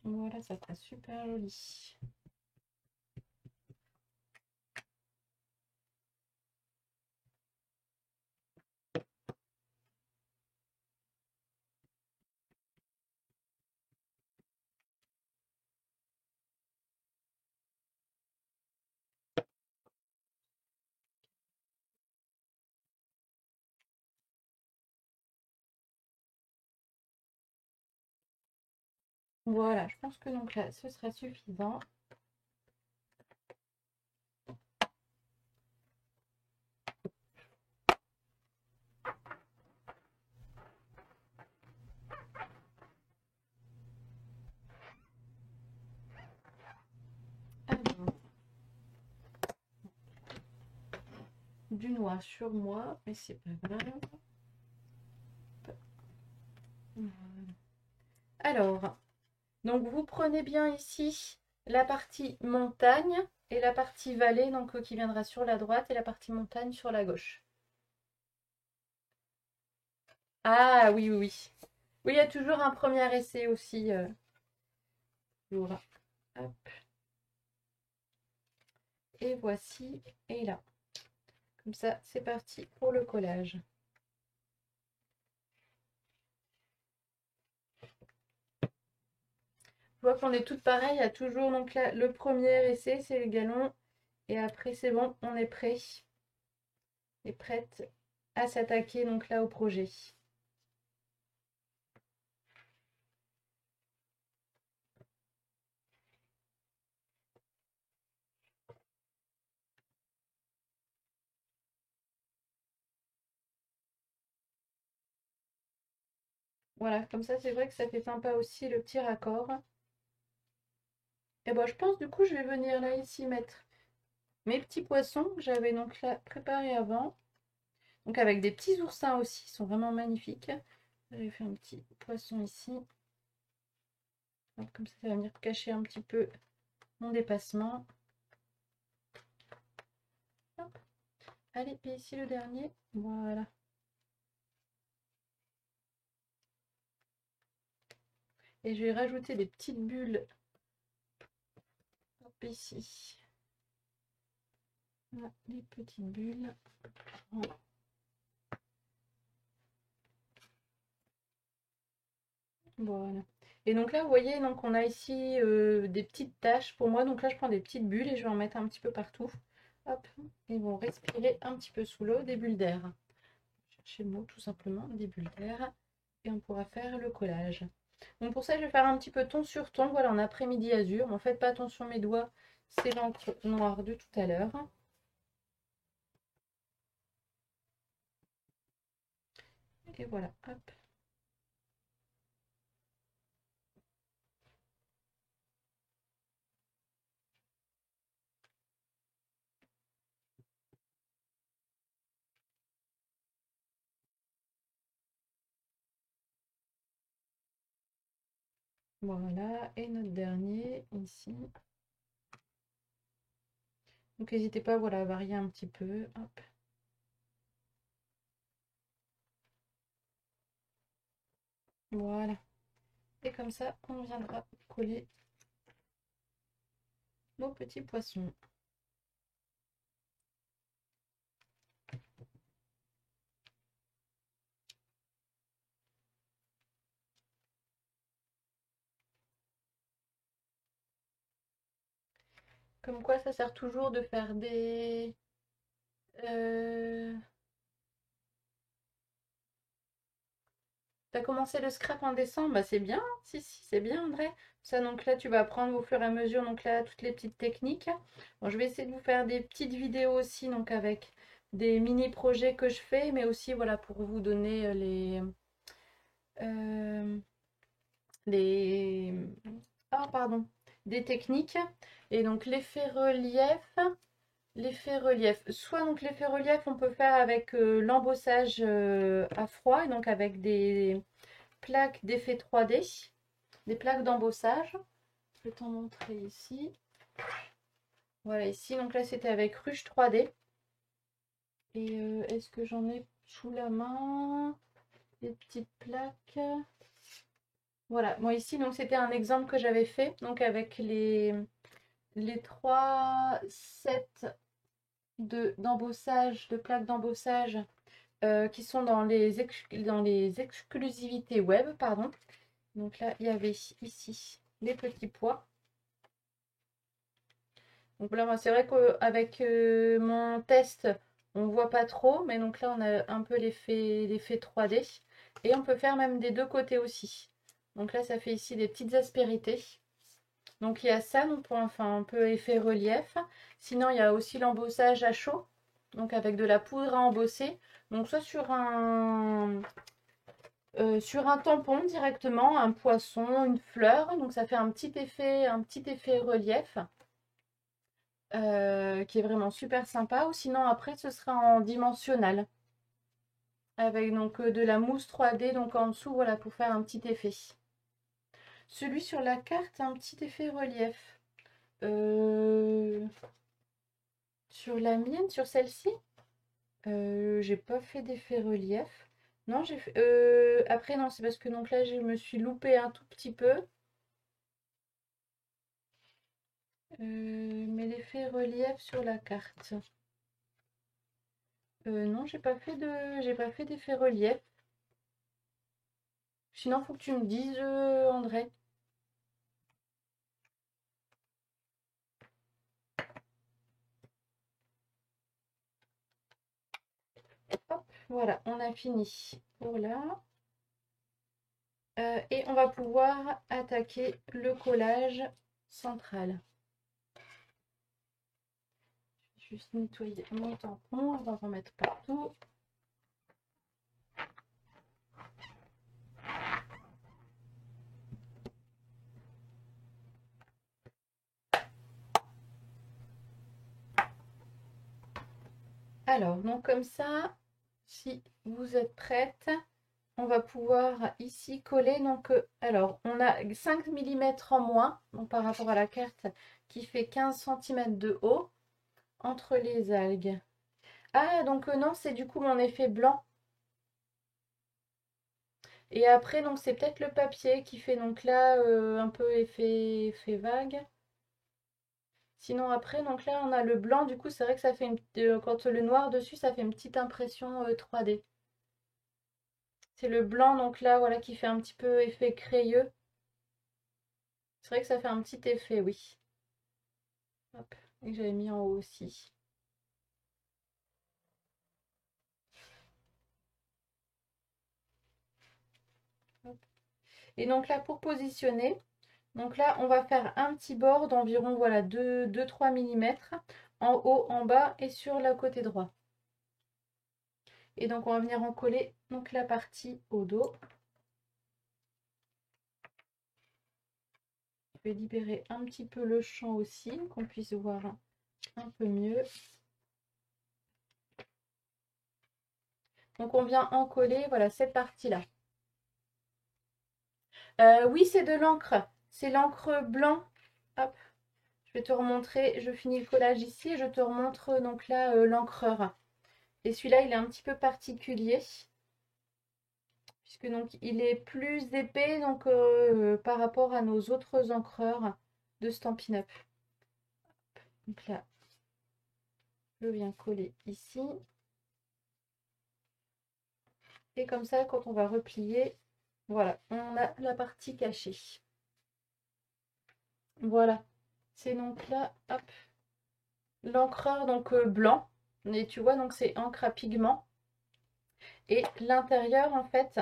Voilà, ça sera super joli. Voilà, je pense que donc là, ce sera suffisant. Alors, du noir sur moi, mais c'est pas grave. Voilà. Alors, donc vous prenez bien ici la partie montagne et la partie vallée, donc qui viendra sur la droite, et la partie montagne sur la gauche. Ah oui, oui, oui. Oui, il y a toujours un premier essai aussi. Toujours. Hop. Et voici, et là. Comme ça, c'est parti pour le collage. Je vois qu'on est toutes pareilles. Il y a toujours donc là, le premier essai, c'est le galon. Et après, c'est bon, on est prêt. Et prête à s'attaquer donc là au projet. Voilà, comme ça, c'est vrai que ça fait sympa aussi le petit raccord. Et bon, je pense du coup, je vais venir là ici mettre mes petits poissons que j'avais donc là préparés avant. Donc avec des petits oursins aussi, ils sont vraiment magnifiques. J'ai fait un petit poisson ici. Hop, comme ça va venir cacher un petit peu mon dépassement. Hop. Allez, et ici le dernier. Voilà. Et je vais rajouter des petites bulles. Hop, ici. Voilà, des petites bulles. Voilà. Voilà. Et donc là, vous voyez, donc on a ici des petites taches pour moi. Donc là, je prends des petites bulles et je vais en mettre un petit peu partout. Hop, ils vont respirer un petit peu sous l'eau, des bulles d'air. Chercher le mot, tout simplement, des bulles d'air. Et on pourra faire le collage. Donc pour ça, je vais faire un petit peu ton sur ton. Voilà, en après-midi azur. Ne faites pas attention mes doigts, c'est l'encre noire de tout à l'heure. Et voilà, hop. Voilà, et notre dernier ici. Donc n'hésitez pas voilà, à varier un petit peu. Hop. Voilà. Et comme ça, on viendra coller nos petits poissons. Comme quoi, ça sert toujours de faire des... T'as commencé le scrap en décembre, bah c'est bien, si, si, c'est bien André. Ça, donc là, tu vas apprendre au fur et à mesure, donc là, toutes les petites techniques. Bon, je vais essayer de vous faire des petites vidéos aussi, donc avec des mini-projets que je fais, mais aussi, voilà, pour vous donner euh, les... Ah, pardon, des techniques. Et donc, l'effet relief, l'effet relief. Soit donc l'effet relief, on peut faire avec l'embossage à froid, et donc avec des plaques d'effet 3D, des plaques d'embossage. Je vais t'en montrer ici. Voilà, ici, donc là c'était avec Ruche 3D. Et est-ce que j'en ai sous la main? Des petites plaques. Voilà, bon ici donc c'était un exemple que j'avais fait, donc avec les 3 sets d'embossage, de plaques d'embossage qui sont dans les exclusivités web, pardon. Donc là, il y avait ici les petits pois. Donc là, c'est vrai qu'avec mon test, on voit pas trop, mais donc là, on a un peu l'effet 3D. Et on peut faire même des deux côtés aussi. Donc là, ça fait ici des petites aspérités. Donc il y a ça, donc pour enfin un peu effet relief. Sinon, il y a aussi l'embossage à chaud, donc avec de la poudre à embosser. Donc soit sur un tampon directement, un poisson, une fleur. Donc ça fait un petit effet relief qui est vraiment super sympa. Ou sinon après, ce sera en dimensionnel avec donc de la mousse 3D donc en dessous, voilà, pour faire un petit effet. Celui sur la carte a un petit effet relief. Sur la mienne, sur celle-ci, j'ai pas fait d'effet relief. Non, j'ai fait. Après, non, c'est parce que donc là, je me suis loupée un tout petit peu. Mais l'effet relief sur la carte. Non, j'ai pas fait d'effet relief. Sinon, faut que tu me dises, André. Hop, voilà, on a fini pour là. Et on va pouvoir attaquer le collage central. Je vais juste nettoyer mon tampon, on va en remettre partout. Alors, donc comme ça, si vous êtes prête, on va pouvoir ici coller. Donc, alors, on a 5 mm en moins donc par rapport à la carte qui fait 15 cm de haut entre les algues. Ah, donc non, c'est du coup mon effet blanc. Et après, donc c'est peut-être le papier qui fait donc là un peu effet vague. Sinon après, donc là on a le blanc, du coup c'est vrai que ça fait quand le noir dessus, ça fait une petite impression 3D. C'est le blanc donc là voilà qui fait un petit peu effet crayeux. C'est vrai que ça fait un petit effet, oui. Hop, et que j'avais mis en haut aussi. Hop. Et donc là pour positionner, donc là on va faire un petit bord d'environ voilà 2-3 mm en haut, en bas et sur le côté droit. Et donc on va venir en coller donc la partie au dos. Je vais libérer un petit peu le champ aussi, qu'on puisse voir un peu mieux. Donc on vient en coller, voilà, cette partie-là. Oui, c'est de l'encre. C'est l'encre blanc. Hop, je vais te remontrer. Je finis le collage ici et je te remontre donc là l'encreur. Et celui-là, il est un petit peu particulier. Puisque donc il est plus épais donc, par rapport à nos autres encreurs de Stampin' Up. Donc là, je viens coller ici. Et comme ça, quand on va replier, voilà, on a la partie cachée. Voilà, c'est donc là, hop, l'encreur donc blanc. Et tu vois, donc c'est encre à pigment. Et l'intérieur, en fait,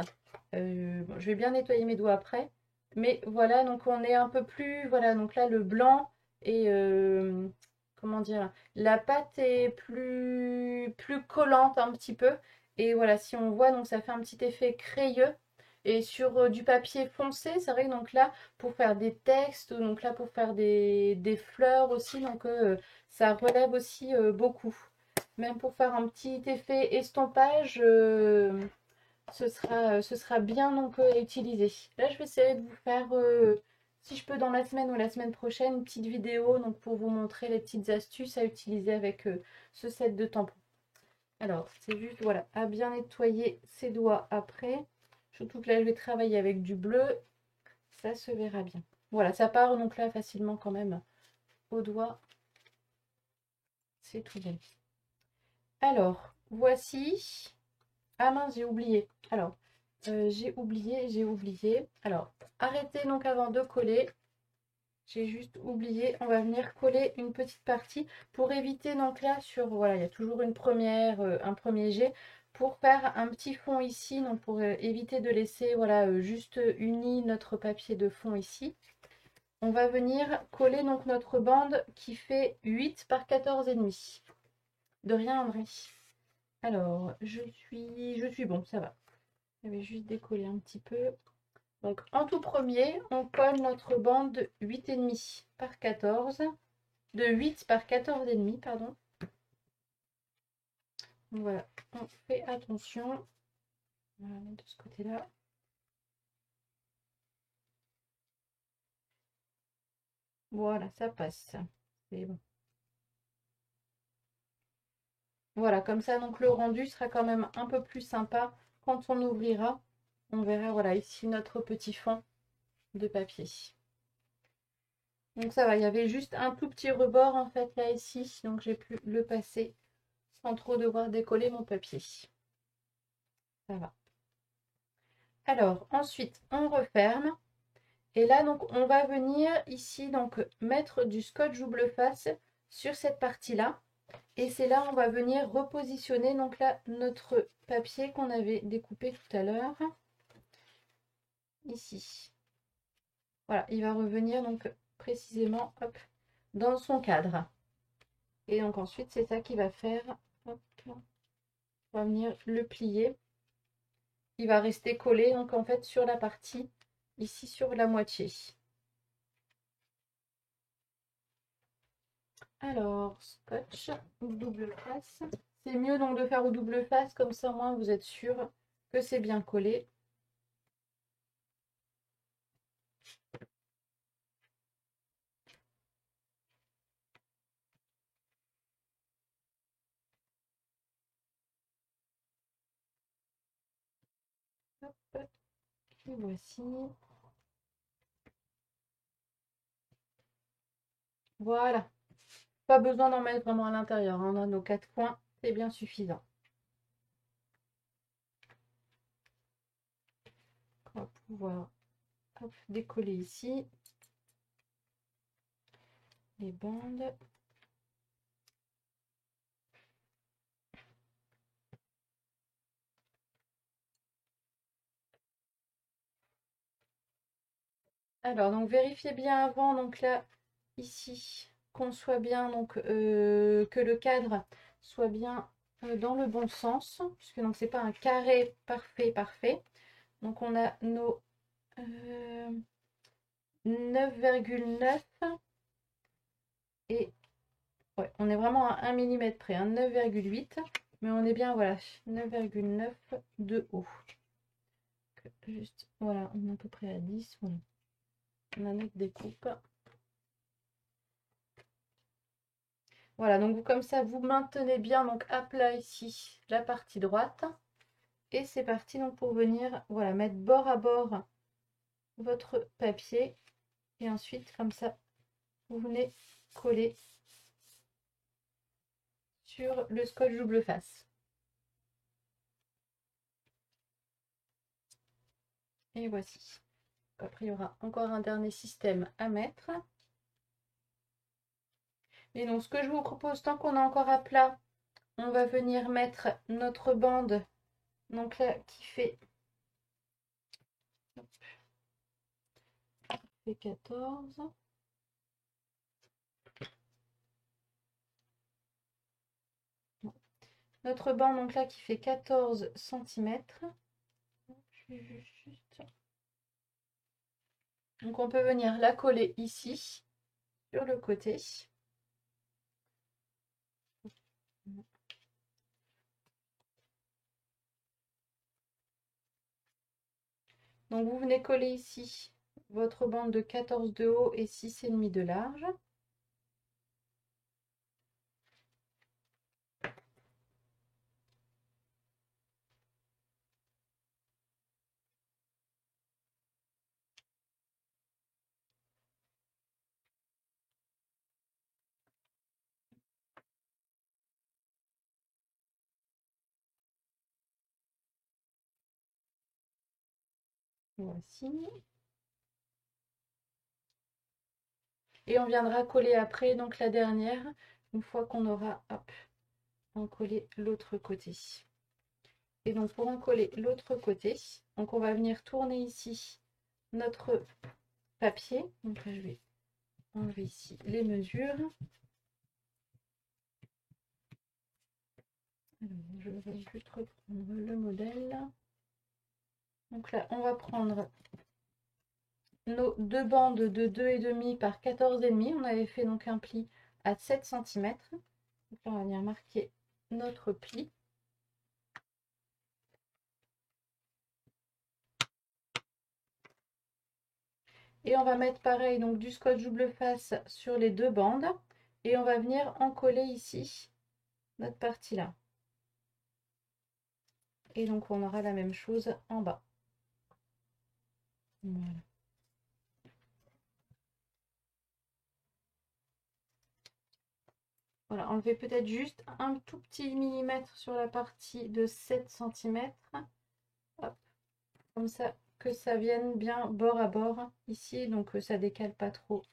bon, je vais bien nettoyer mes doigts après. Mais voilà, donc on est un peu plus, voilà, donc là le blanc et comment dire, la pâte est plus collante un petit peu. Et voilà, si on voit, donc ça fait un petit effet crayeux. Et sur du papier foncé, c'est vrai que donc là, pour faire des textes, donc là pour faire des fleurs aussi, donc ça relève aussi beaucoup. Même pour faire un petit effet estompage, ce sera bien donc à utiliser. Là, je vais essayer de vous faire, si je peux dans la semaine ou la semaine prochaine, une petite vidéo donc pour vous montrer les petites astuces à utiliser avec ce set de tampons. Alors, c'est juste, voilà, à bien nettoyer ses doigts après. Surtout que là, je vais travailler avec du bleu. Ça se verra bien. Voilà, ça part donc là facilement quand même au doigt. C'est tout bon. Alors, voici. Ah mince, j'ai oublié. Alors, j'ai oublié. Alors, arrêtez donc avant de coller. J'ai juste oublié. On va venir coller une petite partie pour éviter donc là sur, voilà, il y a toujours une première, un premier jet pour faire un petit fond ici, donc pour éviter de laisser, voilà, juste uni notre papier de fond ici. On va venir coller donc notre bande qui fait 8 par 14,5. De rien, André. Alors, je suis bon, ça va. Je vais juste décoller un petit peu. Donc, en tout premier, on colle notre bande de 8,5 par 14. De 8 par 14,5, pardon. Voilà, on fait attention. Voilà, de ce côté-là. Voilà, ça passe. C'est bon. Voilà, comme ça, donc le rendu sera quand même un peu plus sympa quand on ouvrira. On verra, voilà, ici notre petit fond de papier. Donc ça va, il y avait juste un tout petit rebord en fait là ici, donc j'ai pu le passer sans trop devoir décoller mon papier. Ça va. Alors ensuite on referme et là donc on va venir ici donc mettre du scotch double face sur cette partie là et c'est là on va venir repositionner donc là notre papier qu'on avait découpé tout à l'heure ici. Voilà, il va revenir donc précisément hop, dans son cadre. Et donc ensuite c'est ça qui va faire, hop, on va venir le plier. Il va rester collé donc en fait sur la partie ici sur la moitié. Alors scotch double face. C'est mieux donc de faire au double face comme ça au moins vous êtes sûr que c'est bien collé. Hop, et voici. Voilà. Pas besoin d'en mettre vraiment à l'intérieur. On a nos 4 coins, c'est bien suffisant. On va pouvoir hop, décoller ici les bandes. Alors, donc vérifiez bien avant, donc là, ici, qu'on soit bien, donc que le cadre soit bien dans le bon sens, puisque donc c'est pas un carré parfait. Donc on a nos 9,9 et ouais, on est vraiment à 1 mm près, hein, 9,8, mais on est bien, voilà, 9,9 de haut. Juste, voilà, on est à peu près à 10, voilà. On a notre découpe. Voilà, donc comme ça, vous maintenez bien donc à plat ici la partie droite. Et c'est parti donc pour venir voilà, mettre bord à bord votre papier. Et ensuite, comme ça, vous venez coller sur le scotch double face. Et voici. Après, il y aura encore un dernier système à mettre. Et donc, ce que je vous propose, tant qu'on est encore à plat, on va venir mettre notre bande, donc là, qui fait 14. Notre bande, donc là, qui fait 14 cm. Je vais juste Donc on peut venir la coller ici, sur le côté. Donc vous venez coller ici votre bande de 14 de haut et 6,5 de large. Voici. Et on viendra coller après, donc la dernière, une fois qu'on aura encollé l'autre côté. Et donc pour encoller l'autre côté, donc on va venir tourner ici notre papier. Donc là je vais enlever ici les mesures. Alors, je vais juste reprendre le modèle. Donc là on va prendre nos deux bandes de 2,5 par 14,5. On avait fait donc un pli à 7 cm. Donc là on va venir marquer notre pli. Et on va mettre pareil donc du scotch double face sur les deux bandes. Et on va venir encoller ici notre partie là. Et donc on aura la même chose en bas. Voilà. Voilà, enlever peut-être juste un tout petit millimètre sur la partie de 7 cm. Hop, comme ça, que ça vienne bien bord à bord ici, donc ça décale pas trop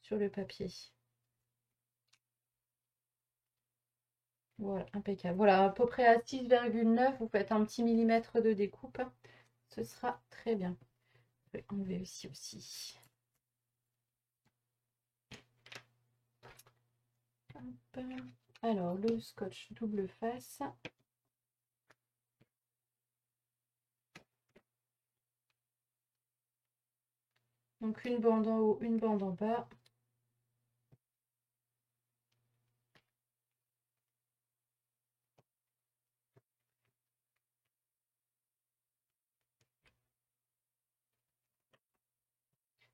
sur le papier. Voilà, impeccable. Voilà, à peu près à 6,9, vous faites un petit millimètre de découpe. Ce sera très bien. Je vais enlever ici aussi. Hop. Alors, le scotch double face. Donc, une bande en haut, une bande en bas.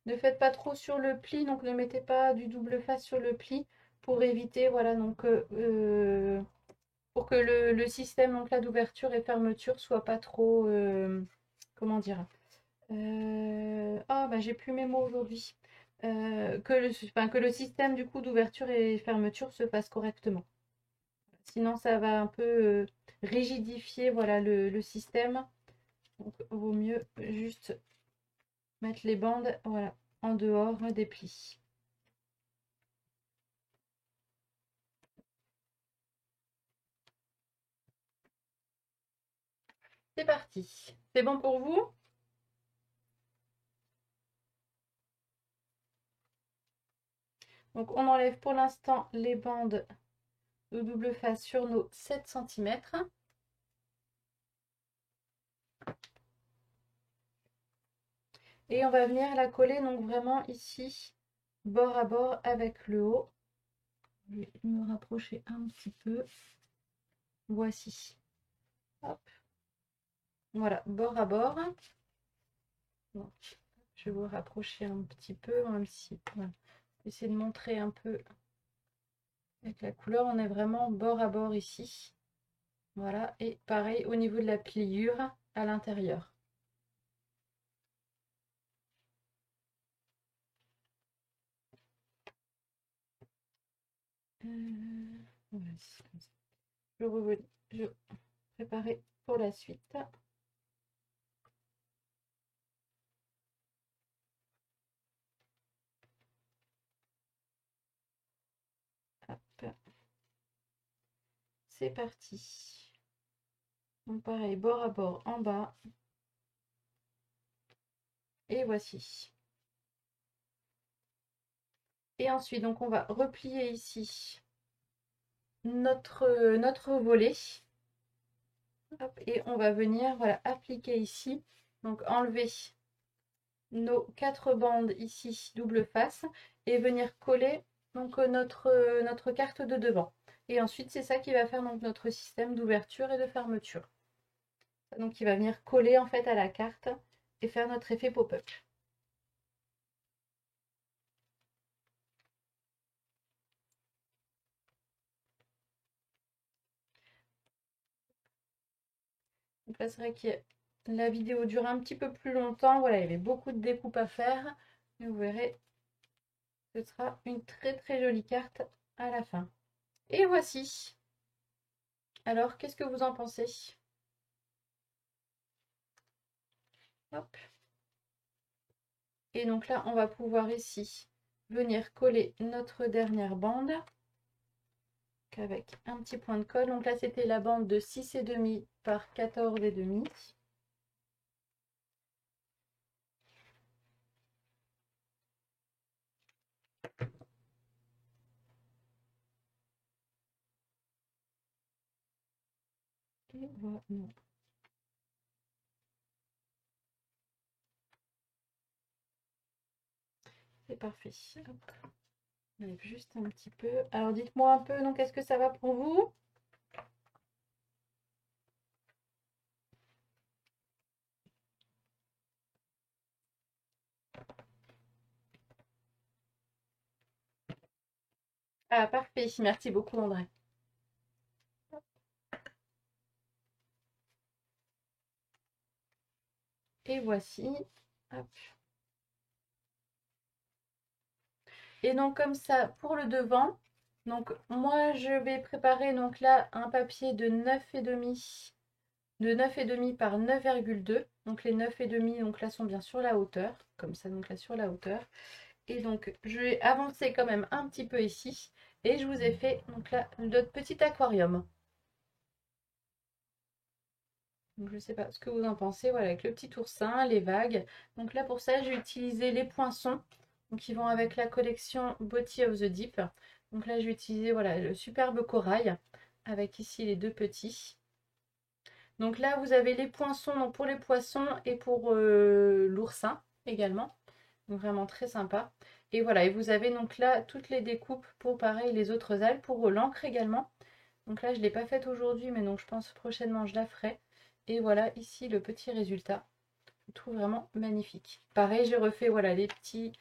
Ne faites pas trop sur le pli, donc ne mettez pas du double face sur le pli pour éviter, voilà, donc pour que le système donc là d'ouverture et fermeture soit pas trop, comment dire, ah bah j'ai plus mes mots aujourd'hui, que le système du coup d'ouverture et fermeture se fasse correctement. Sinon ça va un peu rigidifier voilà le système, donc vaut mieux juste mettre les bandes voilà en dehors des plis. C'est parti. C'est bon pour vous? Donc on enlève pour l'instant les bandes de double face sur nos 7 cm. Et on va venir la coller donc vraiment ici, bord à bord avec le haut. Je vais me rapprocher un petit peu. Voici. Hop. Voilà, bord à bord. Donc, je vais vous rapprocher un petit peu, même si voilà. Essayer de montrer un peu avec la couleur. On est vraiment bord à bord ici. Voilà, et pareil au niveau de la pliure à l'intérieur. Voilà, je préparer pour la suite. Hop. C'est parti. Donc pareil, bord à bord en bas. Et voici. Et ensuite, donc on va replier ici notre volet. Hop, et on va venir voilà, appliquer ici. Donc enlever nos 4 bandes ici, double face, et venir coller donc notre carte de devant. Et ensuite, c'est ça qui va faire donc notre système d'ouverture et de fermeture. Donc, il va venir coller en fait à la carte et faire notre effet pop-up. Donc là, c'est vrai que la vidéo dure un petit peu plus longtemps. Voilà, il y avait beaucoup de découpes à faire. Mais vous verrez, ce sera une très très jolie carte à la fin. Et voici. Alors, qu'est-ce que vous en pensez? Hop. Et donc là, on va pouvoir ici venir coller notre dernière bande avec un petit point de colle. Donc là, c'était la bande de 6,5 par 14,5. Et voilà. C'est parfait. Hop. On enlève juste un petit peu. Alors dites-moi un peu, donc est-ce que ça va pour vous? Ah parfait, merci beaucoup André. Et voici. Hop. Et donc comme ça, pour le devant, donc moi je vais préparer donc là un papier de 9,5 par 9,2. Donc les 9,5 donc là sont bien sur la hauteur, comme ça donc là sur la hauteur. Et donc je vais avancer quand même un petit peu ici. Et je vous ai fait donc là notre petit aquarium. Donc, je ne sais pas ce que vous en pensez, voilà, avec le petit oursin, les vagues. Donc là, pour ça, j'ai utilisé les poinçons, donc qui vont avec la collection Body of the Deep. Donc là, j'ai utilisé, voilà, le superbe corail, avec ici les deux petits. Donc là, vous avez les poinçons donc pour les poissons et pour l'oursin également. Donc vraiment très sympa. Et voilà, et vous avez donc là toutes les découpes pour pareil les autres algues, pour l'encre également. Donc là, je ne l'ai pas faite aujourd'hui, mais donc je pense prochainement je la ferai. Et voilà ici le petit résultat. Je trouve vraiment magnifique. Pareil, j'ai refait voilà les petits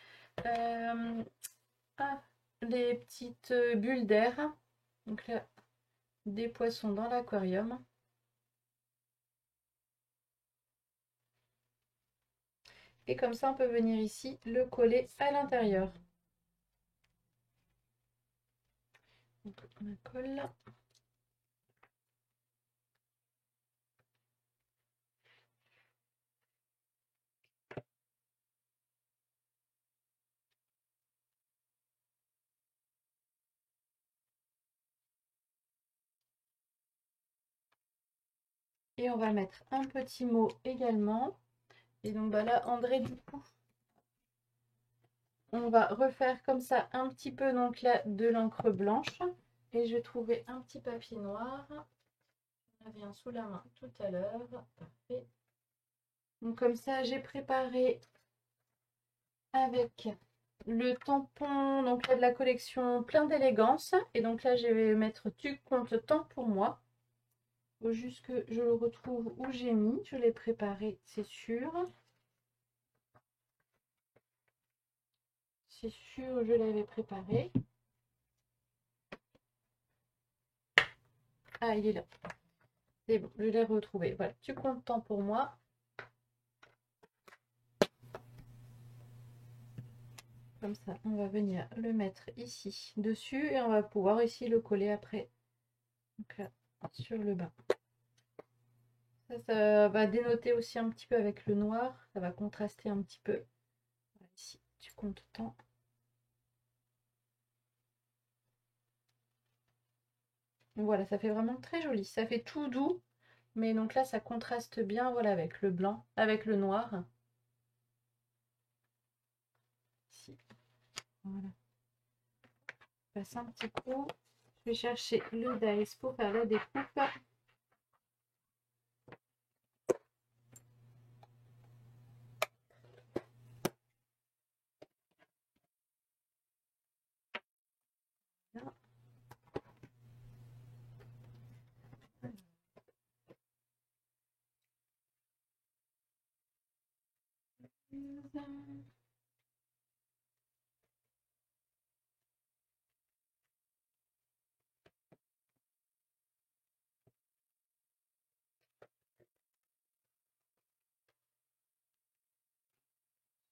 les petites bulles d'air. Donc là, des poissons dans l'aquarium. Et comme ça, on peut venir ici le coller à l'intérieur. Donc on colle. Et on va mettre un petit mot également. Et donc bah là, André, du coup, on va refaire comme ça un petit peu donc là de l'encre blanche. Et je vais trouver un petit papier noir. J'en avais un sous la main tout à l'heure. Parfait. Donc comme ça, j'ai préparé avec le tampon donc là de la collection Plein d'élégance. Et donc là, je vais mettre Tu comptes tant pour moi. Faut juste que je le retrouve où j'ai mis. Je l'ai préparé, c'est sûr. C'est sûr, je l'avais préparé. Ah, il est là. C'est bon, je l'ai retrouvé. Voilà, Tu comptes tant pour moi. Comme ça, on va venir le mettre ici dessus et on va pouvoir ici le coller après. Donc là, sur le bas. Ça va dénoter aussi un petit peu avec le noir. Ça va contraster un petit peu. Voilà, ici, Tu comptes tant. Voilà, ça fait vraiment très joli. Ça fait tout doux. Mais donc là, ça contraste bien voilà, avec le blanc, avec le noir. Ici. Voilà. Je passe un petit coup. Je vais chercher le dies pour faire la découpe.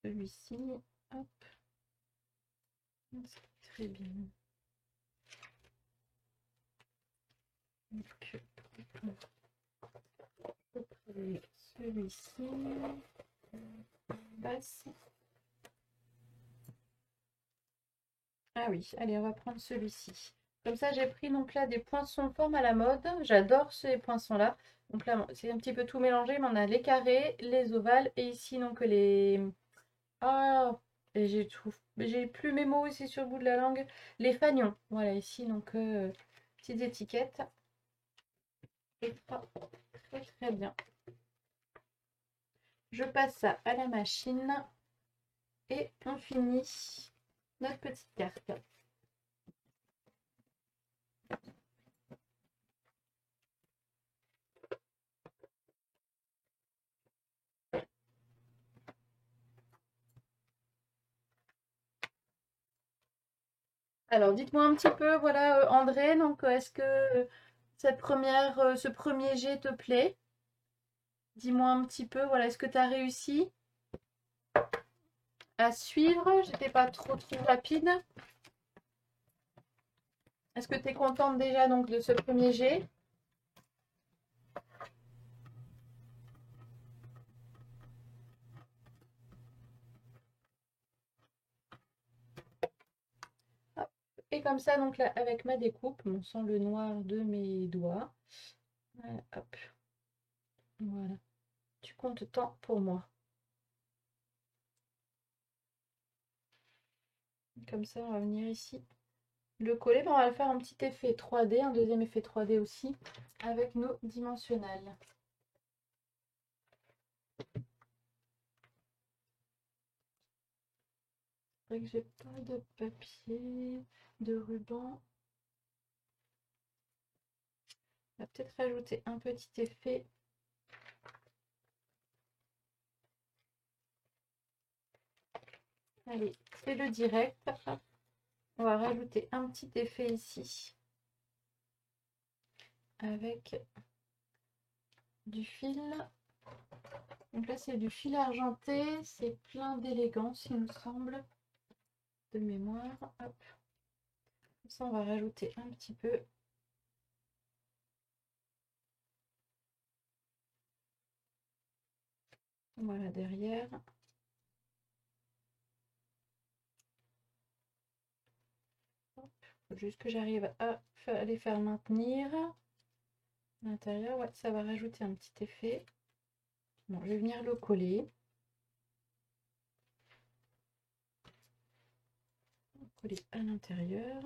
Celui-ci, hop, très bien. Donc, celui-ci, basse. Ah oui, allez, on va prendre celui-ci. Comme ça, j'ai pris donc là des poinçons forme à la mode. J'adore ces poinçons-là. Donc là, c'est un petit peu tout mélangé, mais on a les carrés, les ovales et ici donc les... Ah, et j'ai tout. J'ai plus mes mots ici sur le bout de la langue. Les fanions. Voilà, ici donc petites étiquettes. Et très très bien. Je passe ça à la machine et on finit notre petite carte. Alors, dites-moi un petit peu, voilà, André, donc est-ce que ce premier jet te plaît? Dis-moi un petit peu, voilà, est-ce que tu as réussi à suivre? J'étais pas trop rapide. Est-ce que tu es contente déjà donc de ce premier jet? Hop. Et comme ça, donc là, avec ma découpe, on sent le noir de mes doigts. Voilà, hop. Voilà. Tu comptes temps pour moi. Comme ça, on va venir ici le coller. On va faire un petit effet 3D, un deuxième effet 3D aussi, avec nos dimensionnels. C'est vrai que j'ai pas de papier, de ruban. On va peut-être rajouter un petit effet. Allez, c'est le direct. On va rajouter un petit effet ici avec du fil. Donc là, c'est du fil argenté. C'est plein d'élégance, il me semble, de mémoire. Hop. Comme ça, on va rajouter un petit peu. Voilà, derrière. Hop. Faut juste que j'arrive à les faire maintenir. À l'intérieur, ouais, ça va rajouter un petit effet. Bon, je vais venir le coller. Coller à l'intérieur.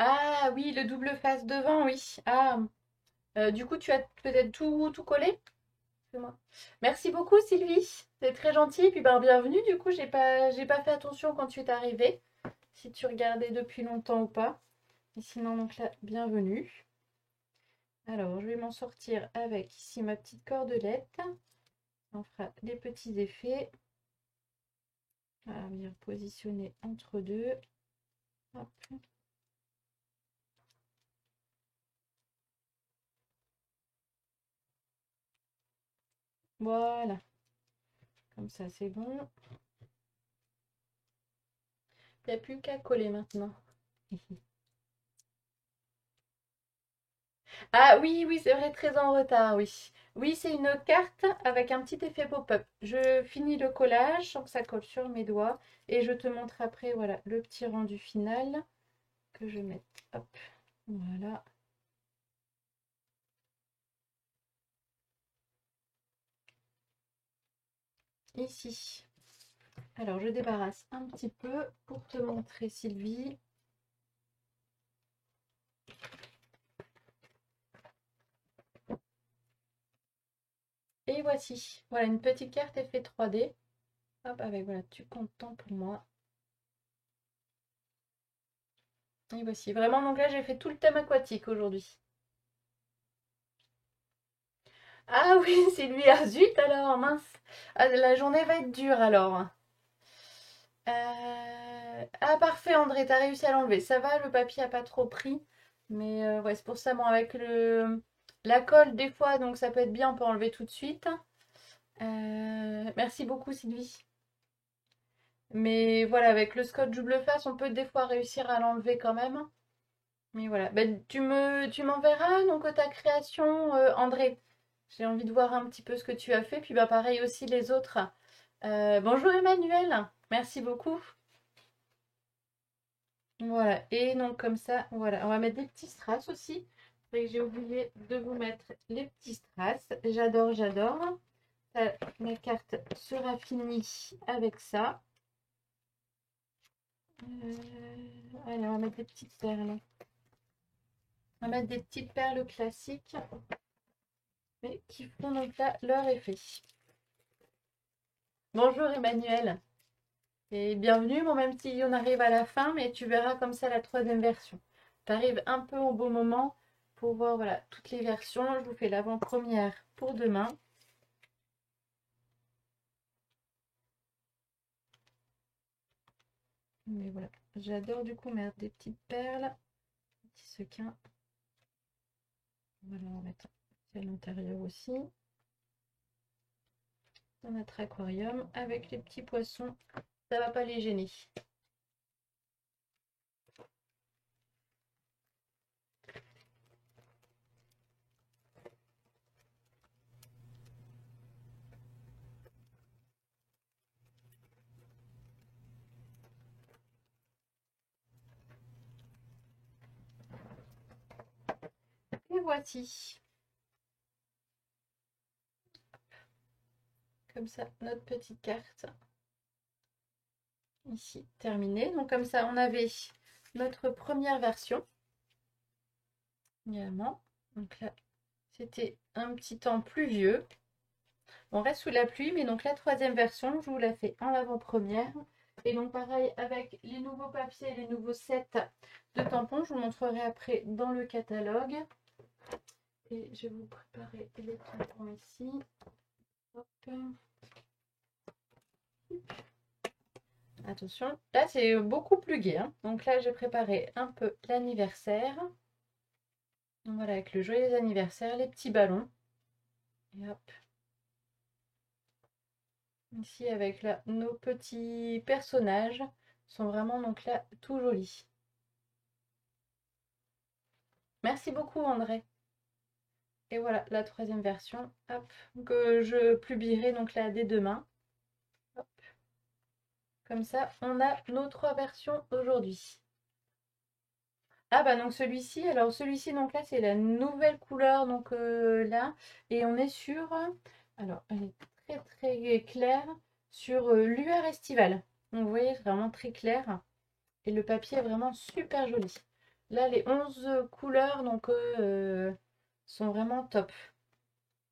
Ah oui, le double face devant, oui. Ah, du coup, tu as peut-être tout collé? Moi. Merci beaucoup, Sylvie. C'est très gentil. Puis ben, bienvenue. Du coup, j'ai pas fait attention quand tu es arrivée, si tu regardais depuis longtemps ou pas. Et sinon, donc là, bienvenue. Alors, je vais m'en sortir avec ici ma petite cordelette. On fera les petits effets. On va venir positionner entre deux. Hop. Voilà. Comme ça, c'est bon. Il n'y a plus qu'à coller maintenant. Ah oui, oui, c'est vrai, très en retard, oui. Oui, c'est une carte avec un petit effet pop-up. Je finis le collage sans que ça colle sur mes doigts et je te montre après, voilà, le petit rendu final que je mets. Hop, voilà. Ici. Alors, je débarrasse un petit peu pour te montrer, Sylvie. Et voici, voilà une petite carte effet 3D. Hop, avec voilà, tu comptes temps pour moi. Et voici, vraiment, donc là j'ai fait tout le thème aquatique aujourd'hui. Ah oui, c'est lui, ah zut alors, mince. Ah, la journée va être dure alors. Ah parfait André, t'as réussi à l'enlever. Ça va, le papier a pas trop pris. Mais ouais, c'est pour ça, bon, avec la colle des fois, donc ça peut être bien, on peut enlever tout de suite. Merci beaucoup Sylvie. Mais voilà, avec le scotch double face, on peut des fois réussir à l'enlever quand même. Mais voilà, ben, tu m'enverras donc ta création, André. J'ai envie de voir un petit peu ce que tu as fait. Puis bah pareil aussi les autres. Bonjour Emmanuel, merci beaucoup. Voilà, et donc comme ça, voilà, on va mettre des petits strass aussi. C'est que j'ai oublié de vous mettre les petits strass. J'adore, j'adore. Ma carte sera finie avec ça. Allez, on va mettre des petites perles. On va mettre des petites perles classiques, mais qui font donc là leur effet. Bonjour Emmanuel, et bienvenue. Bon, même si on arrive à la fin, mais tu verras comme ça la troisième version. Tu arrives un peu au bon moment pour voir voilà, toutes les versions. Je vous fais l'avant-première pour demain. Mais voilà, j'adore du coup mettre des petites perles, des petits sequins. Voilà, on va mettre à l'intérieur aussi. Dans notre aquarium avec les petits poissons, ça va pas les gêner. Et voici. Comme ça, notre petite carte. Ici, terminée. Donc comme ça, on avait notre première version. Également. Donc là, c'était un petit temps pluvieux. On reste sous la pluie, mais donc la troisième version, je vous la fais en avant-première. Et donc pareil, avec les nouveaux papiers, les nouveaux sets de tampons, je vous montrerai après dans le catalogue. Et je vais vous préparer les tampons ici. Hop. Attention, là c'est beaucoup plus gai, hein. Donc là j'ai préparé un peu l'anniversaire. Voilà, avec le joyeux anniversaire, les petits ballons. Et hop. Ici avec là nos petits personnages sont vraiment donc là tout jolis. Merci beaucoup André. Et voilà la troisième version, hop, que je publierai donc là dès demain. Hop. Comme ça, on a nos trois versions aujourd'hui. Ah bah donc celui-ci, alors celui-ci donc là c'est la nouvelle couleur donc là et on est sur, alors elle est très très claire sur lueur estivale. Donc vous voyez vraiment très clair et le papier est vraiment super joli. Là les 11 couleurs donc sont vraiment top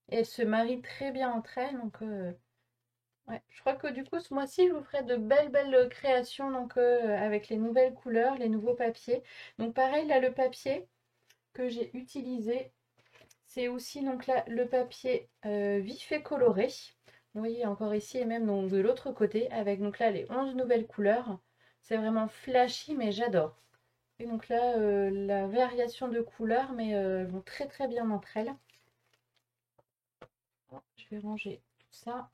et elles se marient très bien entre elles donc ouais, je crois que du coup ce mois-ci je vous ferai de belles créations donc avec les nouvelles couleurs, les nouveaux papiers. Donc pareil là le papier que j'ai utilisé, c'est aussi donc là le papier vif et coloré. Vous voyez encore ici et même donc de l'autre côté avec donc là les 11 nouvelles couleurs. C'est vraiment flashy mais j'adore. Et donc là la variation de couleurs mais elles vont très très bien entre elles. Je vais ranger tout ça.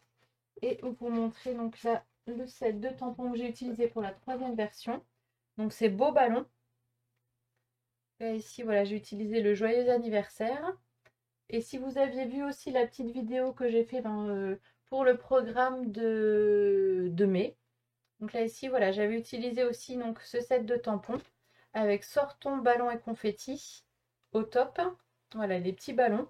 Et vous montrer donc là le set de tampons que j'ai utilisé pour la troisième version. Donc c'est beau ballon. Là ici voilà j'ai utilisé le joyeux anniversaire. Et si vous aviez vu aussi la petite vidéo que j'ai fait pour le programme de mai. Donc là ici voilà j'avais utilisé aussi donc ce set de tampons avec sortons, ballons et confettis au top. Voilà les petits ballons.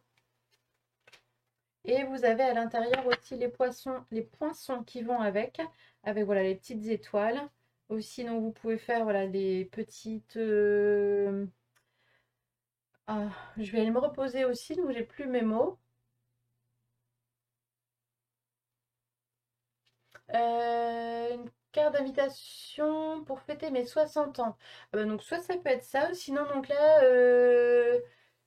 Et vous avez à l'intérieur aussi les poinçons qui vont avec voilà les petites étoiles. Aussi, donc vous pouvez faire voilà des petites. Ah, je vais aller me reposer aussi, donc j'ai plus mes mots. carte d'invitation pour fêter mes 60 ans. Donc soit ça peut être ça, ou sinon donc là,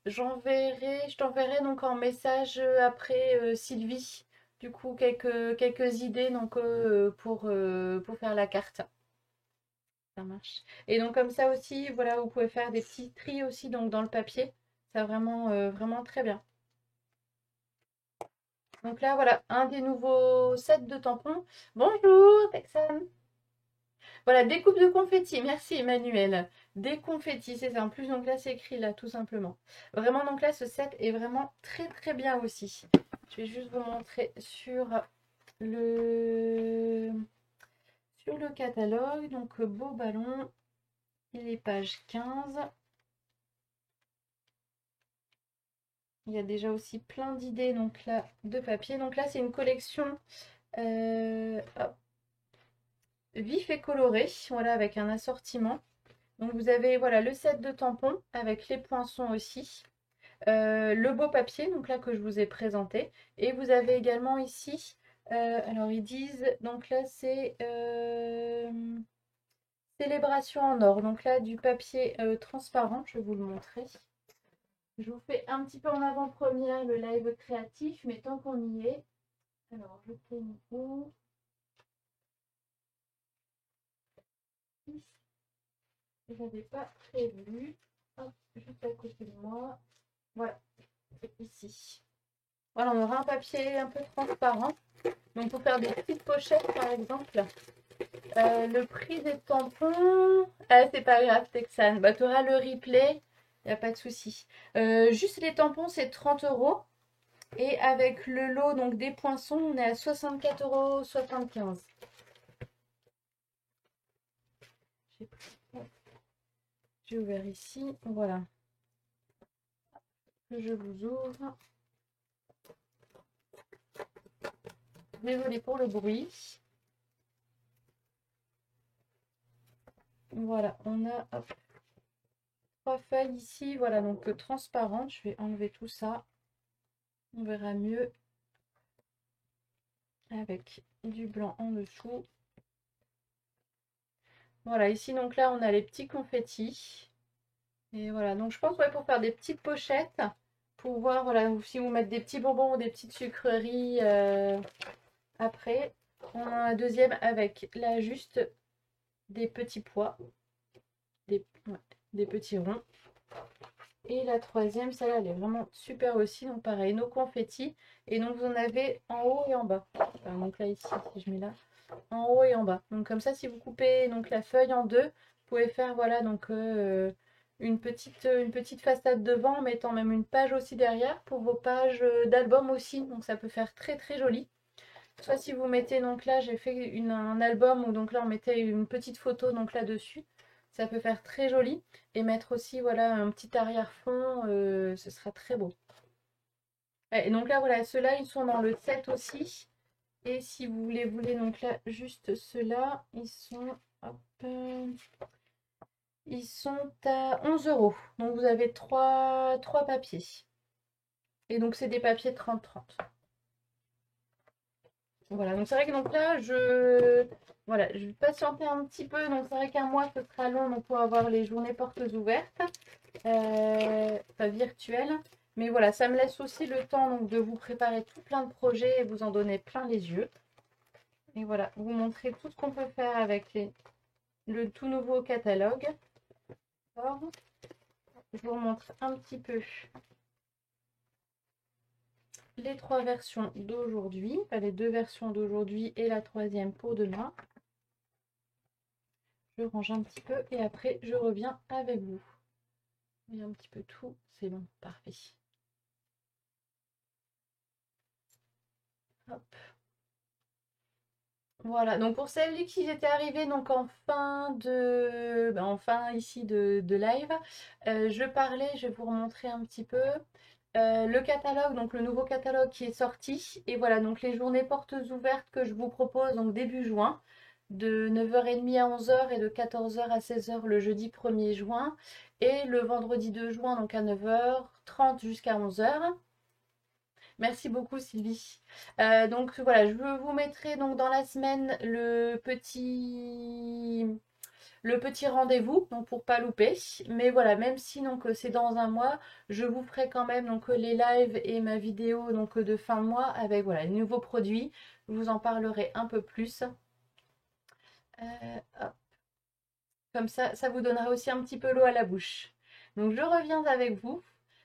je t'enverrai donc en message après Sylvie, du coup quelques idées donc pour faire la carte. Ça marche. Et donc comme ça aussi, voilà, vous pouvez faire des petits tris aussi donc dans le papier. Ça vraiment, vraiment très bien. Donc là, voilà, un des nouveaux sets de tampons. Bonjour, Texane. Voilà, découpe de confettis. Merci, Emmanuel. Des confettis, c'est ça. En plus, donc là, c'est écrit là, tout simplement. Vraiment, donc là, ce set est vraiment très, très bien aussi. Je vais juste vous montrer le, sur le catalogue. Donc, beau ballon. Il est page 15. Il y a déjà aussi plein d'idées donc là de papier. Donc là, c'est une collection hop, vif et coloré, voilà, avec un assortiment. Donc vous avez voilà le set de tampons avec les poinçons aussi, le beau papier donc là que je vous ai présenté, et vous avez également ici, alors ils disent donc là c'est célébration en or. Donc là du papier transparent, je vais vous le montrer. Je vous fais un petit peu en avant-première le live créatif, mais tant qu'on y est, alors je fais où je n'avais pas prévu. Hop, juste à côté de moi. Voilà, ici. Voilà, on aura un papier un peu transparent. Donc pour faire des petites pochettes par exemple. Le prix des tampons, c'est pas grave Texane. Bah, tu auras le replay, il n'y a pas de souci. Juste les tampons, c'est 30 €. Et avec le lot donc des poinçons, on est à 64,75 €. J'ai ouvert ici, voilà. Je vous ouvre. Désolée pour le bruit. Voilà, on a hop, 3 feuilles ici, voilà, donc transparentes. Je vais enlever tout ça. On verra mieux avec du blanc en dessous. Voilà, ici donc là on a les petits confettis. Et voilà, donc je pense ouais, pour faire des petites pochettes, pour voir voilà, si vous mettez des petits bonbons ou des petites sucreries après. On a un deuxième avec là juste des petits pois, des petits ronds. Et la troisième, celle-là, elle est vraiment super aussi. Donc pareil, nos confettis. Et donc vous en avez en haut et en bas. Enfin, donc là ici, si je mets là, en haut et en bas. Donc comme ça, si vous coupez donc la feuille en deux, vous pouvez faire voilà donc une petite façade devant en mettant même une page aussi derrière pour vos pages d'album aussi. Donc ça peut faire très très joli. Soit si vous mettez donc là, j'ai fait un album où donc là on mettait une petite photo donc là dessus. Ça peut faire très joli. Et mettre aussi voilà un petit arrière-fond, ce sera très beau. Et donc là voilà, ceux-là ils sont dans le set aussi. Et si vous voulez donc là juste ceux-là, ils sont hop, ils sont à 11 €. Donc vous avez trois papiers. Et donc c'est des papiers 30-30. Voilà, donc c'est vrai que donc là, voilà, je vais patienter un petit peu. Donc c'est vrai qu'un mois, ce sera long donc pour avoir les journées portes ouvertes, enfin virtuelles. Mais voilà, ça me laisse aussi le temps donc, de vous préparer tout plein de projets et vous en donner plein les yeux. Et voilà, vous montrer tout ce qu'on peut faire avec le tout nouveau catalogue. Alors, je vous montre un petit peu les 3 versions d'aujourd'hui, enfin les 2 versions d'aujourd'hui et la troisième pour demain. Je range un petit peu et après je reviens avec vous. Et un petit peu tout, c'est bon, parfait. Hop. Voilà, donc pour celles qui étaient arrivées donc en fin ici de live, je vais vous remontrer un petit peu le catalogue, donc le nouveau catalogue qui est sorti. Et voilà, donc les journées portes ouvertes que je vous propose donc début juin, de 9h30 à 11h et de 14h à 16h le jeudi 1er juin. Et le vendredi 2 juin, donc à 9h30 jusqu'à 11h. Merci beaucoup Sylvie. Donc voilà, je vous mettrai donc dans la semaine le petit rendez-vous, donc pour pas louper. Mais voilà, même si donc c'est dans un mois, je vous ferai quand même donc les lives et ma vidéo donc de fin de mois avec voilà les nouveaux produits. Je vous en parlerai un peu plus. Hop. Comme ça vous donnera aussi un petit peu l'eau à la bouche. Donc je reviens avec vous.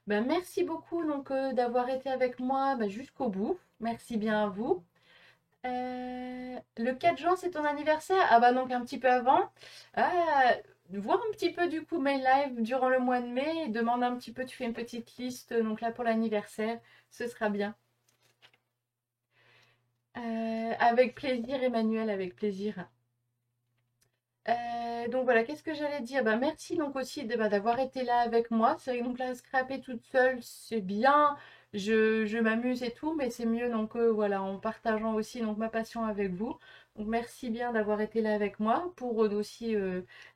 Ben, merci beaucoup donc d'avoir été avec moi jusqu'au bout. Merci bien à vous. Le 4 juin, c'est ton anniversaire? Ah bah donc un petit peu avant. Ah, vois un petit peu du coup mes lives durant le mois de mai et demande un petit peu, tu fais une petite liste donc là pour l'anniversaire, ce sera bien. Avec plaisir Emmanuel, avec plaisir. Donc voilà, qu'est-ce que j'allais dire? Bah, merci donc aussi d'avoir été là avec moi. C'est vrai que donc là, scraper toute seule, c'est bien. Je m'amuse et tout, mais c'est mieux donc voilà, en partageant aussi donc ma passion avec vous. Donc merci bien d'avoir été là avec moi pour aussi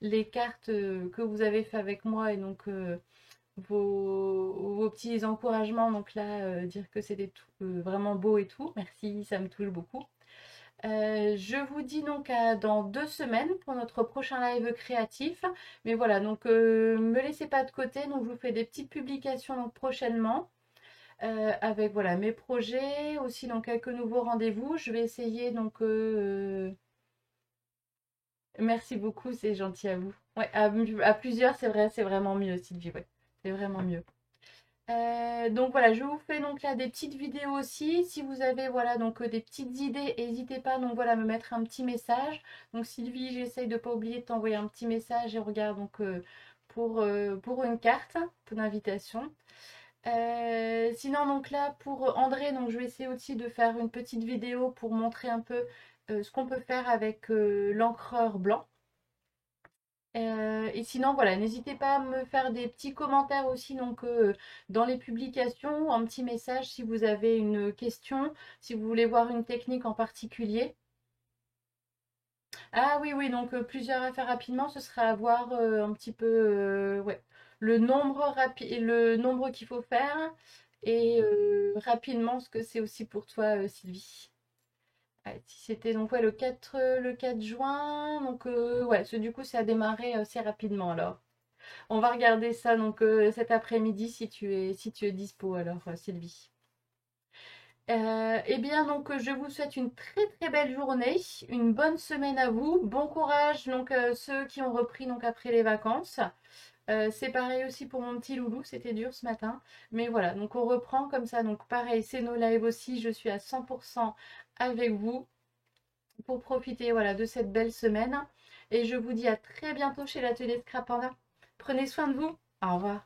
les cartes que vous avez fait avec moi et donc vos petits encouragements. Donc là, dire que c'était vraiment beau et tout. Merci, ça me touche beaucoup. Je vous dis donc à dans 2 semaines pour notre prochain live créatif. Mais voilà, donc me laissez pas de côté. Donc je vous fais des petites publications donc, prochainement avec voilà mes projets, aussi donc quelques nouveaux rendez-vous. Je vais essayer donc. Merci beaucoup, c'est gentil à vous. Ouais, à plusieurs, c'est vrai, c'est vraiment mieux, Sylvie. Ouais, c'est vraiment mieux. Donc voilà, je vous fais donc là des petites vidéos aussi. Si vous avez voilà donc des petites idées, n'hésitez pas donc voilà à me mettre un petit message. Donc Sylvie, j'essaye de pas oublier de t'envoyer un petit message et regarde donc pour une carte d'invitation. Sinon donc là pour André, donc je vais essayer aussi de faire une petite vidéo pour montrer un peu ce qu'on peut faire avec l'encreur blanc. Et sinon, voilà, n'hésitez pas à me faire des petits commentaires aussi donc, dans les publications, un petit message si vous avez une question, si vous voulez voir une technique en particulier. Ah oui, oui, donc plusieurs à faire rapidement, ce sera à voir un petit peu ouais, le nombre qu'il faut faire et rapidement ce que c'est aussi pour toi, Sylvie. Ouais, si c'était donc ouais, le quatre juin, donc ouais, du coup ça a démarré assez rapidement alors. On va regarder ça donc cet après-midi si tu es dispo alors Sylvie. Eh bien donc je vous souhaite une très très belle journée, une bonne semaine à vous, bon courage donc ceux qui ont repris donc après les vacances. C'est pareil aussi pour mon petit loulou, c'était dur ce matin, mais voilà donc on reprend comme ça donc pareil c'est nos lives aussi, je suis à 100% avec vous pour profiter voilà de cette belle semaine et je vous dis à très bientôt chez l'atelier Scrapanda. Prenez soin de vous, au revoir.